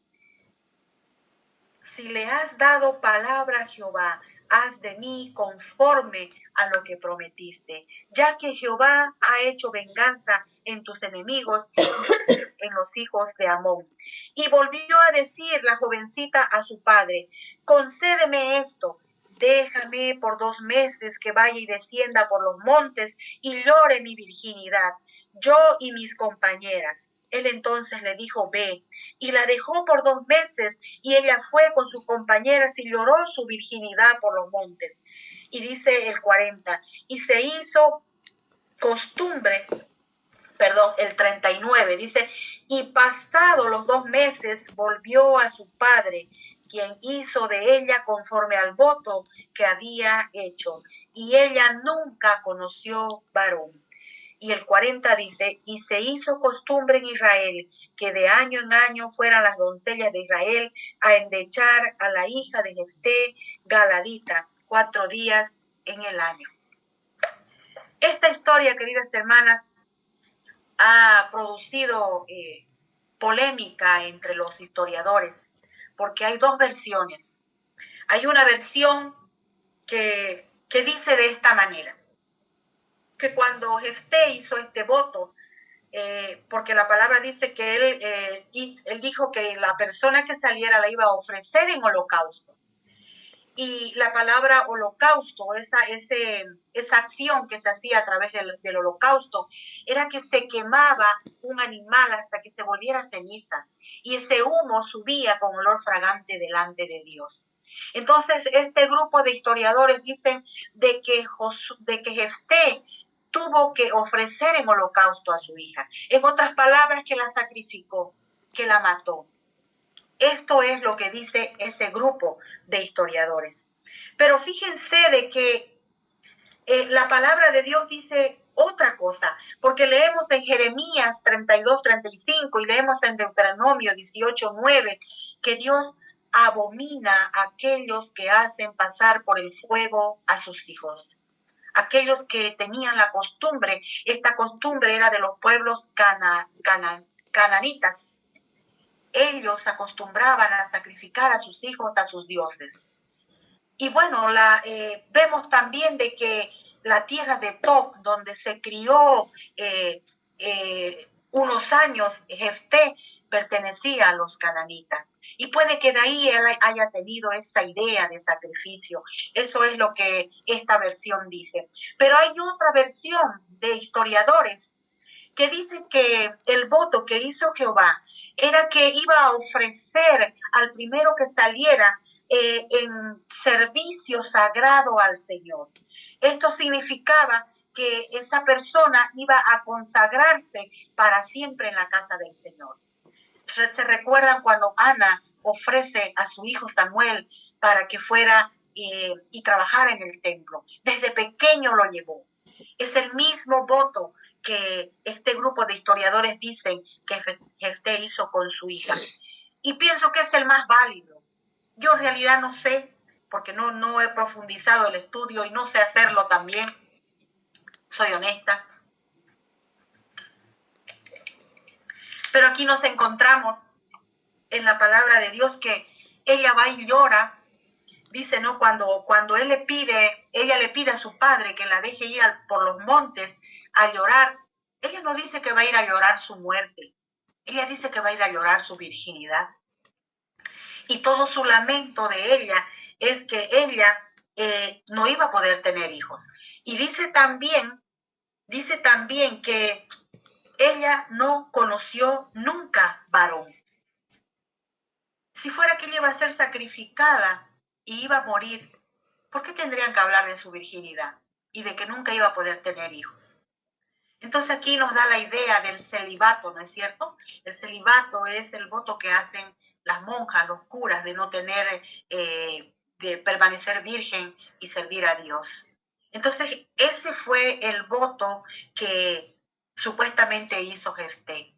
si le has dado palabra a Jehová, haz de mí conforme a lo que prometiste, ya que Jehová ha hecho venganza en tus enemigos, en los hijos de Amón. Y volvió a decir la jovencita a su padre, concédeme esto, déjame por 2 meses que vaya y descienda por los montes y llore mi virginidad, yo y mis compañeras. Él entonces le dijo, ve, y la dejó por 2 meses, y ella fue con sus compañeras y lloró su virginidad por los montes. Y dice el 40, y se hizo costumbre, el 39, dice, y pasado los 2 meses volvió a su padre, quien hizo de ella conforme al voto que había hecho, y ella nunca conoció varón. Y el 40 dice, y se hizo costumbre en Israel que de año en año fueran las doncellas de Israel a endechar a la hija de Jefté Galadita 4 días en el año. Esta historia, queridas hermanas, ha producido polémica entre los historiadores, porque hay 2 versiones. Hay una versión que dice de esta manera, que cuando Jefté hizo este voto, porque la palabra dice que él dijo que la persona que saliera la iba a ofrecer en holocausto. Y la palabra holocausto, esa acción que se hacía a través del holocausto, era que se quemaba un animal hasta que se volviera cenizas, y ese humo subía con olor fragante delante de Dios. Entonces, este grupo de historiadores dicen de que Jefté tuvo que ofrecer en holocausto a su hija. En otras palabras, que la sacrificó, que la mató. Esto es lo que dice ese grupo de historiadores. Pero fíjense de que la palabra de Dios dice otra cosa, porque leemos en Jeremías 32:35 y leemos en Deuteronomio 18:9 que Dios abomina a aquellos que hacen pasar por el fuego a sus hijos. Aquellos que tenían la costumbre, esta costumbre era de los pueblos cananitas. Ellos acostumbraban a sacrificar a sus hijos a sus dioses. Y bueno, vemos también de que la tierra de Tob, donde se crió unos años Jefté, pertenecía a los cananitas. Y puede que de ahí él haya tenido esa idea de sacrificio. Eso es lo que esta versión dice. Pero hay otra versión de historiadores que dice que el voto que hizo Jehová era que iba a ofrecer al primero que saliera en servicio sagrado al Señor. Esto significaba que esa persona iba a consagrarse para siempre en la casa del Señor. Se recuerdan cuando Ana ofrece a su hijo Samuel para que fuera y trabajara en el templo. Desde pequeño lo llevó. Es el mismo voto que este grupo de historiadores dicen que Jefté hizo con su hija. Y pienso que es el más válido. Yo en realidad no sé, porque no he profundizado el estudio y no sé hacerlo también. Soy honesta. Pero aquí nos encontramos en la palabra de Dios que ella va y llora. Dice, ¿no? Cuando ella le pide a su padre que la deje ir por los montes a llorar, ella no dice que va a ir a llorar su muerte. Ella dice que va a ir a llorar su virginidad. Y todo su lamento de ella es que ella no iba a poder tener hijos. Y dice también que ella no conoció nunca varón. Si fuera que ella iba a ser sacrificada y iba a morir, ¿por qué tendrían que hablar de su virginidad y de que nunca iba a poder tener hijos? Entonces aquí nos da la idea del celibato, ¿no es cierto? El celibato es el voto que hacen las monjas, los curas, de no tener, de permanecer virgen y servir a Dios. Entonces, ese fue el voto que supuestamente hizo Jefté.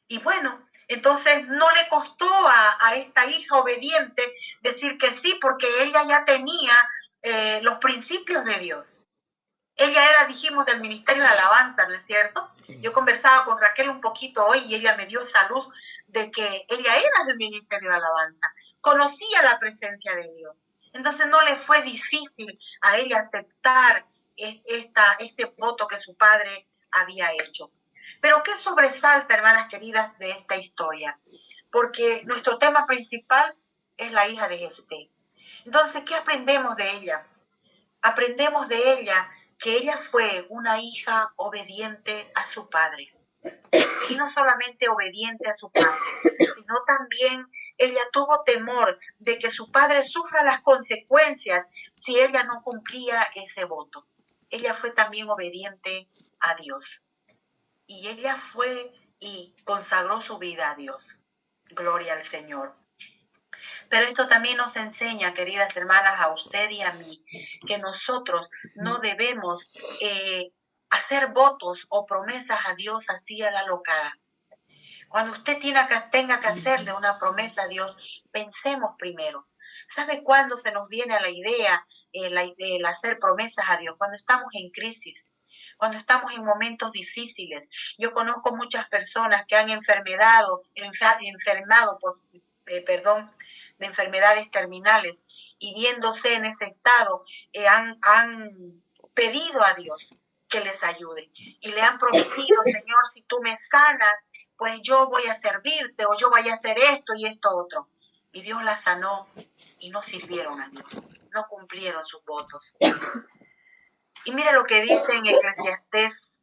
Y bueno, entonces no le costó a esta hija obediente decir que sí, porque ella ya tenía los principios de Dios. Ella era, dijimos, del ministerio de alabanza, ¿no es cierto? Yo conversaba con Raquel un poquito hoy y ella me dio esa luz de que ella era del ministerio de alabanza, conocía la presencia de Dios. Entonces no le fue difícil a ella aceptar este voto que su padre había hecho. Pero ¿qué sobresalta, hermanas queridas, de esta historia? Porque nuestro tema principal es la hija de Jefté. Entonces, ¿qué aprendemos de ella? Aprendemos de ella que ella fue una hija obediente a su padre. Y no solamente obediente a su padre, sino también ella tuvo temor de que su padre sufra las consecuencias si ella no cumplía ese voto. Ella fue también obediente a Dios. Y ella fue y consagró su vida a Dios. Gloria al Señor. Pero esto también nos enseña, queridas hermanas, a usted y a mí, que nosotros no debemos hacer votos o promesas a Dios así a la locada. Cuando usted tenga que hacerle una promesa a Dios, pensemos primero. ¿Sabe cuándo se nos viene a la idea el hacer promesas a Dios? Cuando estamos en crisis, cuando estamos en momentos difíciles. Yo conozco muchas personas que han enfermado de enfermedades terminales, y viéndose en ese estado, han pedido a Dios que les ayude y le han prometido: Señor, si tú me sanas, pues yo voy a servirte, o yo voy a hacer esto y esto otro. Y Dios la sanó y no sirvieron a Dios, no cumplieron sus votos. Y mira lo que dice en Eclesiastés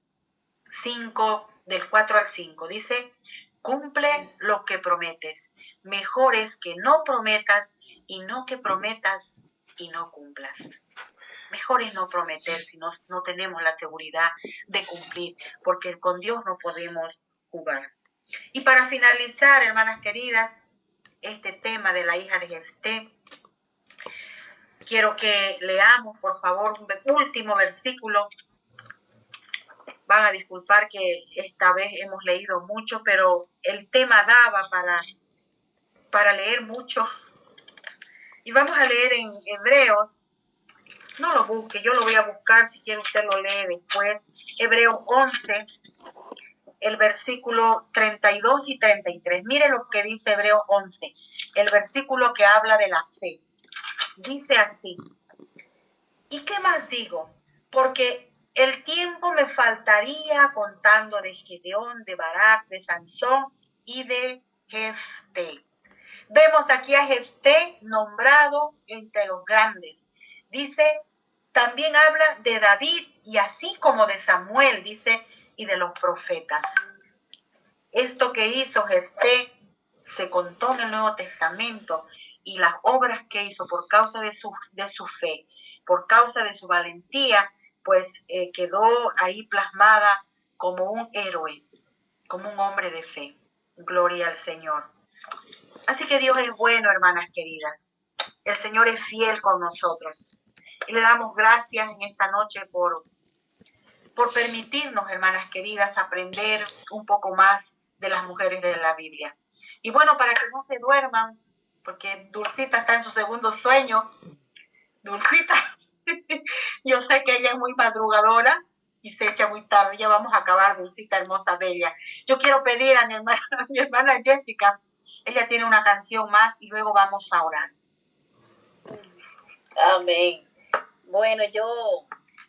5, del 4 al 5, dice: cumple lo que prometes. Mejor es que no prometas y no que prometas y no cumplas. Mejor es no prometer si no tenemos la seguridad de cumplir, porque con Dios no podemos jugar. Y para finalizar, hermanas queridas, este tema de la hija de Jefté, quiero que leamos, por favor, un último versículo. Van a disculpar que esta vez hemos leído mucho, pero el tema daba para leer mucho. Y vamos a leer en Hebreos. No lo busque, yo lo voy a buscar, si quiere usted lo lee después. Hebreos 11, el versículo 32 y 33. Mire lo que dice Hebreos 11, el versículo que habla de la fe. Dice así: ¿y qué más digo? Porque el tiempo me faltaría contando de Gedeón, de Barak, de Sansón y de Jefté. Vemos aquí a Jefté nombrado entre los grandes. Dice, también habla de David, y así como de Samuel, dice, y de los profetas. Esto que hizo Jefté se contó en el Nuevo Testamento, y las obras que hizo por causa de su fe, por causa de su valentía, pues quedó ahí plasmada como un héroe, como un hombre de fe. Gloria al Señor. Así que Dios es bueno, hermanas queridas. El Señor es fiel con nosotros. Y le damos gracias en esta noche por permitirnos, hermanas queridas, aprender un poco más de las mujeres de la Biblia. Y bueno, para que no se duerman, porque Dulcita está en su segundo sueño. Dulcita, yo sé que ella es muy madrugadora y se echa muy tarde. Ya vamos a acabar, Dulcita hermosa, bella. Yo quiero pedir a mi hermana Jessica. Ella tiene una canción más y luego vamos a orar. Amén. Bueno, yo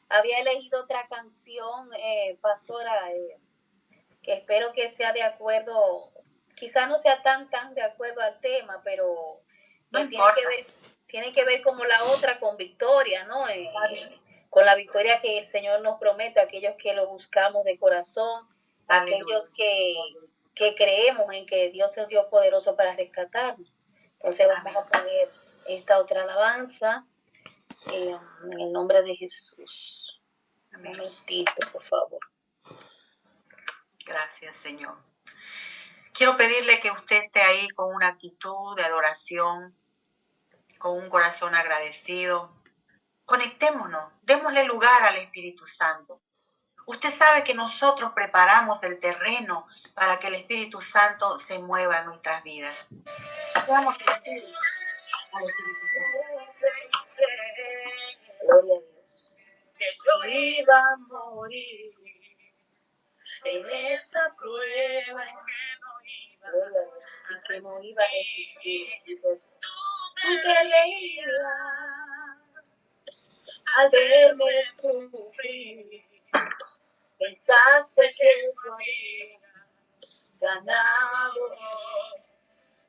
había elegido otra canción, pastora, que espero que sea de acuerdo, quizá no sea tan de acuerdo al tema, pero no tiene que ver como la otra con victoria, ¿no? Con la victoria que el Señor nos promete a aquellos que lo buscamos de corazón, a aquellos que creemos en que Dios es Dios poderoso para rescatarnos. Entonces vamos a poner esta otra alabanza en el nombre de Jesús. Un momentito, por favor. Gracias, Señor. Quiero pedirle que usted esté ahí con una actitud de adoración, con un corazón agradecido. Conectémonos, démosle lugar al Espíritu Santo. Usted sabe que nosotros preparamos el terreno para que el Espíritu Santo se mueva en nuestras vidas. Vamos al Espíritu Santo. Gloria a Dios. Que yo iba a morir en esa prueba en que no iba, gloria a Dios, y que no iba a resistir. Entonces, tú que leías al verme sufrir, pensaste que tú habías ganado,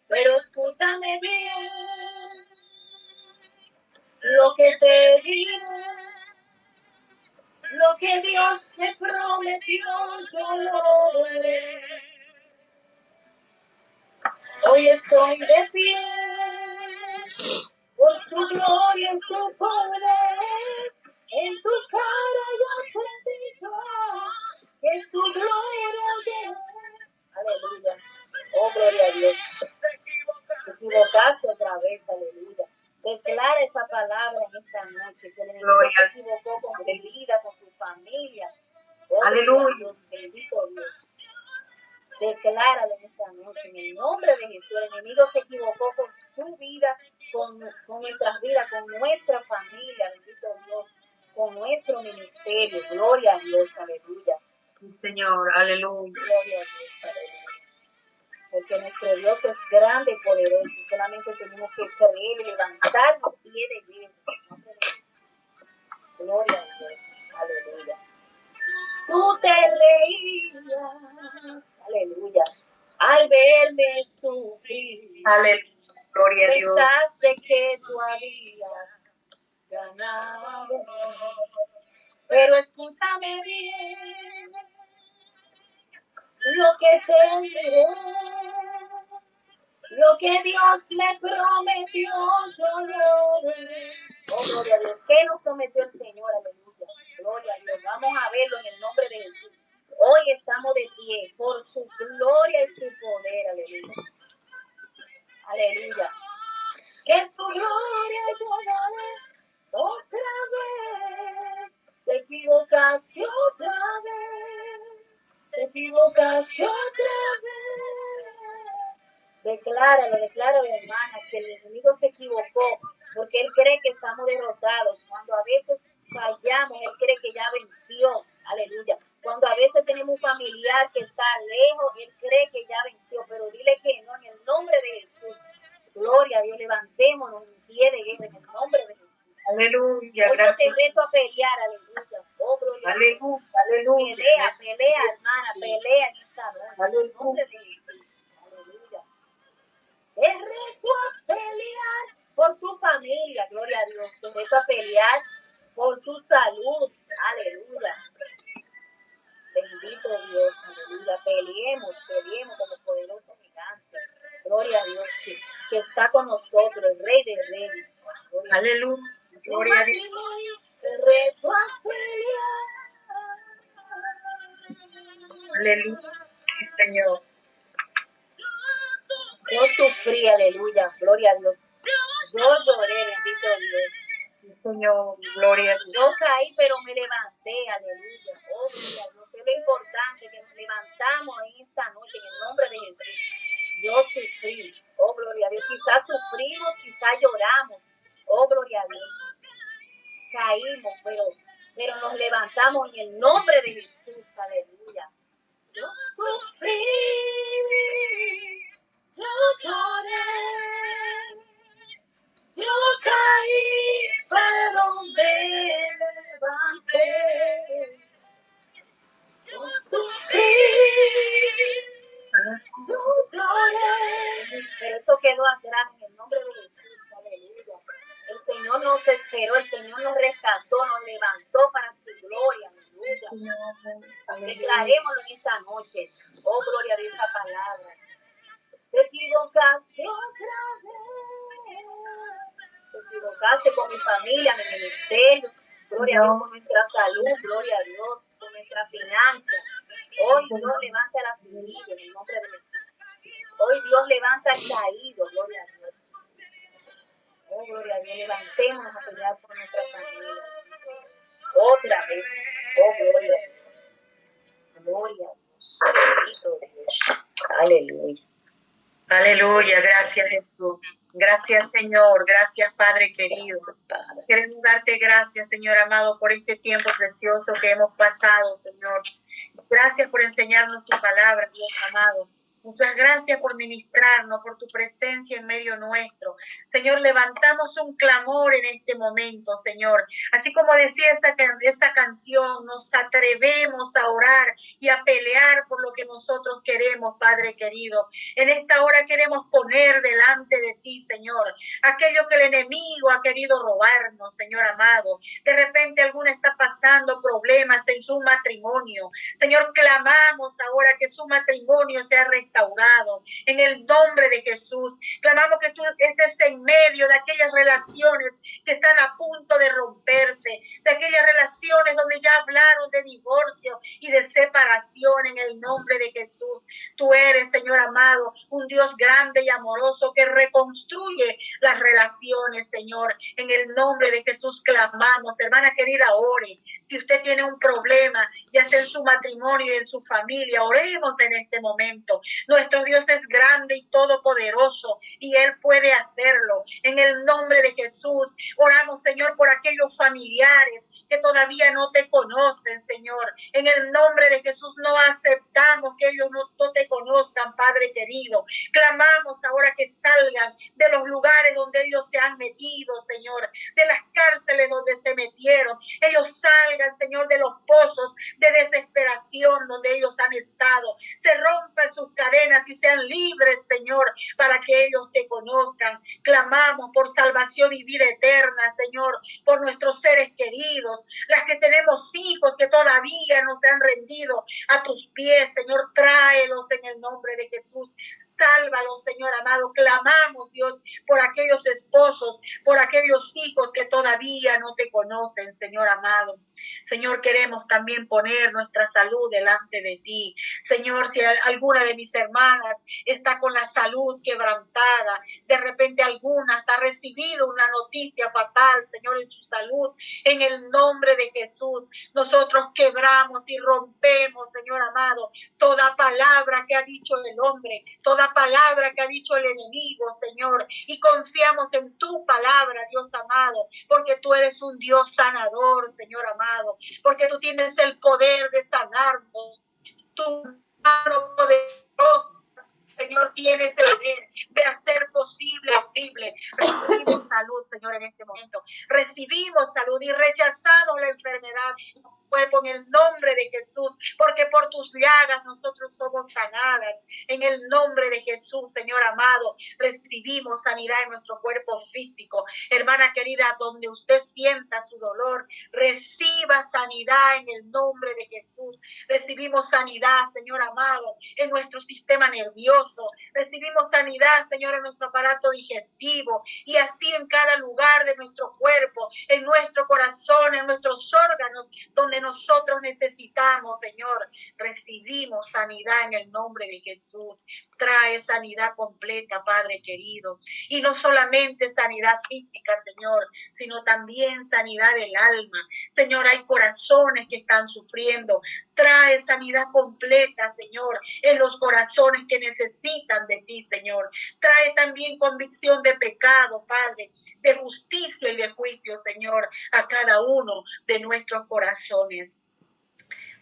pero escúchame bien lo que te diré. Lo que Dios me prometió, yo lo veré. Hoy estoy de pie, por su gloria y su poder. En tu cara yo sentí que su gloria. Aleluya. Oh, gloria a Dios. Te equivocaste otra vez, aleluya. Declara esa palabra en esta noche, que el enemigo se equivocó con tu vida, con tu familia. Oh, aleluya. Dios, bendito Dios. Decláralo en esta noche, en el nombre de Jesús. El enemigo se equivocó con tu vida, con nuestras vidas, con nuestra familia, bendito Dios, con nuestro ministerio. Gloria a Dios, aleluya. Sí, Señor, aleluya. Gloria a Dios, aleluya. Porque nuestro Dios es grande y poderoso. Solamente tenemos que creer y levantarnos pie de guerra. Gloria a Dios. Aleluya. Tú te reías. Aleluya. Al verme sufrir. Aleluya. Gloria a Dios. Pensaste que tú habías ganado. Pero escúchame bien. Lo que te diré. Lo que Dios me prometió, yo lo veré. Oh, gloria a Dios. ¿Qué nos prometió el Señor? Aleluya. Gloria a Dios. Vamos a verlo en el nombre de Jesús. Hoy estamos de pie por su gloria y su poder. Aleluya. Aleluya. Que su gloria yo daré otra vez. Te equivocaste otra vez. Te equivocaste otra vez. Decláralo, hermana, que el enemigo se equivocó, porque él cree que estamos derrotados. Cuando a veces fallamos, él cree que ya venció. Aleluya. Cuando a veces tenemos un familiar que está lejos, él cree que ya venció, pero dile que no, en el nombre de Jesús. Gloria a Dios, levantémonos en pie de guerra en el nombre de Jesús. Aleluya, hoy gracias. Yo te reto a pelear, aleluya. Oh, gloria aleluya, aleluya. Pelea, hermana, pelea en esta noche. En el nombre de Jesús. Aleluya. Te reto a pelear por tu familia, gloria a Dios. Te reto a pelear por tu salud, aleluya. Bendito Dios, aleluya. Peleemos como poderoso gigante. Gloria a Dios que está con nosotros, el Rey de Reyes. Aleluya. Gloria a Dios. Te reto a pelear. Aleluya, sí, Señor. Yo sufrí, aleluya, gloria a Dios. Yo lloré, bendito Dios. Sí, Señor, gloria a Dios. Yo caí, pero me levanté, aleluya. Oh, gloria a Dios. Es lo importante que nos levantamos en esta noche, en el nombre de Jesús. Yo sufrí, oh, gloria a Dios. Quizás sufrimos, quizás lloramos, oh, gloria a Dios. Caímos, pero nos levantamos en el nombre de Jesús, aleluya. Yo sufrí. Yo lloré, yo caí, pero me levanté. Yo sufrí, yo lloré, pero esto quedó atrás en el nombre de Jesús, aleluya. El Señor nos esperó, el Señor nos rescató, nos levantó para su gloria, aleluya. Declarémoslo en esta noche, oh gloria a Dios, esta palabra. Te equivocaste otra vez. Te equivocaste con mi familia, mi ministerio. Gloria a Dios por nuestra salud. Gloria a Dios por nuestra finanza. Hoy Dios levanta la familia en el nombre de Jesús. Hoy Dios levanta al caído, gloria a Dios. Oh, gloria a Dios, levantémonos a pelear por nuestra familia. Otra vez, oh, gloria a Dios. Gloria a Dios. Bendito Dios. Aleluya. Aleluya, gracias Jesús. Gracias Señor, gracias Padre querido. Queremos darte gracias, Señor amado, por este tiempo precioso que hemos pasado, Señor. Gracias por enseñarnos tu palabra, Dios amado. Muchas gracias por ministrarnos, por tu presencia en medio nuestro. Señor, levantamos un clamor en este momento, Señor. Así como decía esta canción, nos atrevemos a orar y a pelear por lo que nosotros queremos, Padre querido. En esta hora queremos poner delante de ti, Señor, aquello que el enemigo ha querido robarnos, Señor amado. De repente alguna está pasando problemas en su matrimonio. Señor, clamamos ahora que su matrimonio sea restaurado en el nombre de Jesús. Clamamos que tú estés en medio de aquellas relaciones que están a punto de romperse, de aquellas relaciones donde ya hablaron de divorcio y de separación en el nombre de Jesús. Tú eres, Señor amado, un Dios grande y amoroso que reconstruye las relaciones, Señor. En el nombre de Jesús clamamos. Hermana querida, ore. Si usted tiene un problema, ya sea en su matrimonio y en su familia, oremos en este momento. Nuestro Dios es grande y todopoderoso y Él puede hacerlo. En el nombre de Jesús, oramos, Señor, por aquellos familiares que todavía no te conocen, Señor. En el nombre de Jesús no aceptamos que ellos no te conozcan, Padre querido. Clamamos ahora que salgan de los lugares donde ellos se han metido, Señor, de las cárceles donde se metieron. Ellos salgan, Señor, de los pozos de desesperación donde ellos han estado. Se rompen sus cadenas y sean libres, Señor, para que ellos te conozcan. Clamamos por salvación y vida eterna, Señor, por nuestros seres queridos, las que tenemos hijos que todavía no se han rendido a tus pies, Señor, tráelos en el nombre de Jesús. Sálvalos, Señor amado. Clamamos, Dios, por aquellos esposos, por aquellos hijos que todavía no te conocen, Señor amado. Señor, queremos también poner nuestra salud delante de ti. Señor, si alguna de mis hermanas está con la salud quebrantada, de repente alguna hasta ha recibido una noticia fatal, Señor, en su salud, en el nombre de Jesús, nosotros quebramos y rompemos, Señor amado, toda palabra que ha dicho el hombre, toda palabra que ha dicho el enemigo, Señor, y confiamos en tu palabra, Dios amado, porque tú eres un Dios sanador, Señor amado, porque tú tienes el poder de sanarnos, tu mano poderosa, Señor, tienes el poder de hacer posible. Recibimos salud, Señor, en este momento. Recibimos salud y rechazamos la enfermedad cuerpo en el nombre de Jesús, porque por tus llagas nosotros somos sanadas. En el nombre de Jesús, Señor amado, recibimos sanidad en nuestro cuerpo físico. Hermana querida, donde usted sienta su dolor, reciba sanidad en el nombre de Jesús. Recibimos sanidad, Señor amado, en nuestro sistema nervioso. Recibimos sanidad, Señor, en nuestro aparato digestivo y así en cada lugar de nuestro cuerpo, en nuestro corazón, en nuestros órganos, donde nosotros necesitamos, Señor. Recibimos sanidad en el nombre de Jesús. Trae sanidad completa, Padre querido. Y no solamente sanidad física, Señor, sino también sanidad del alma. Señor, hay corazones que están sufriendo. Trae sanidad completa, Señor, en los corazones que necesitan de ti, Señor. Trae también convicción de pecado, Padre, de justicia y de juicio, Señor, a cada uno de nuestros corazones.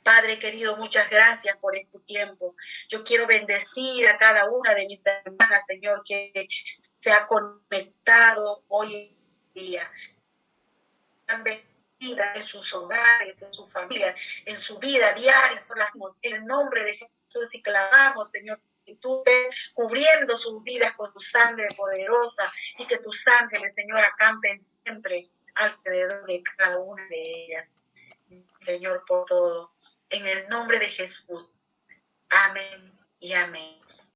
Padre querido, muchas gracias por este tiempo. Yo quiero bendecir a cada una de mis hermanas, Señor, que se ha conectado hoy en día. Están bendecidas en sus hogares, en sus familias, en su vida diaria, en el nombre de Jesús, y clamamos, Señor, que tú estés cubriendo sus vidas con tu sangre poderosa y que tus ángeles, Señor, acampen siempre alrededor de cada una de ellas. Señor, por todo. En el nombre de Jesús. Amén y amén.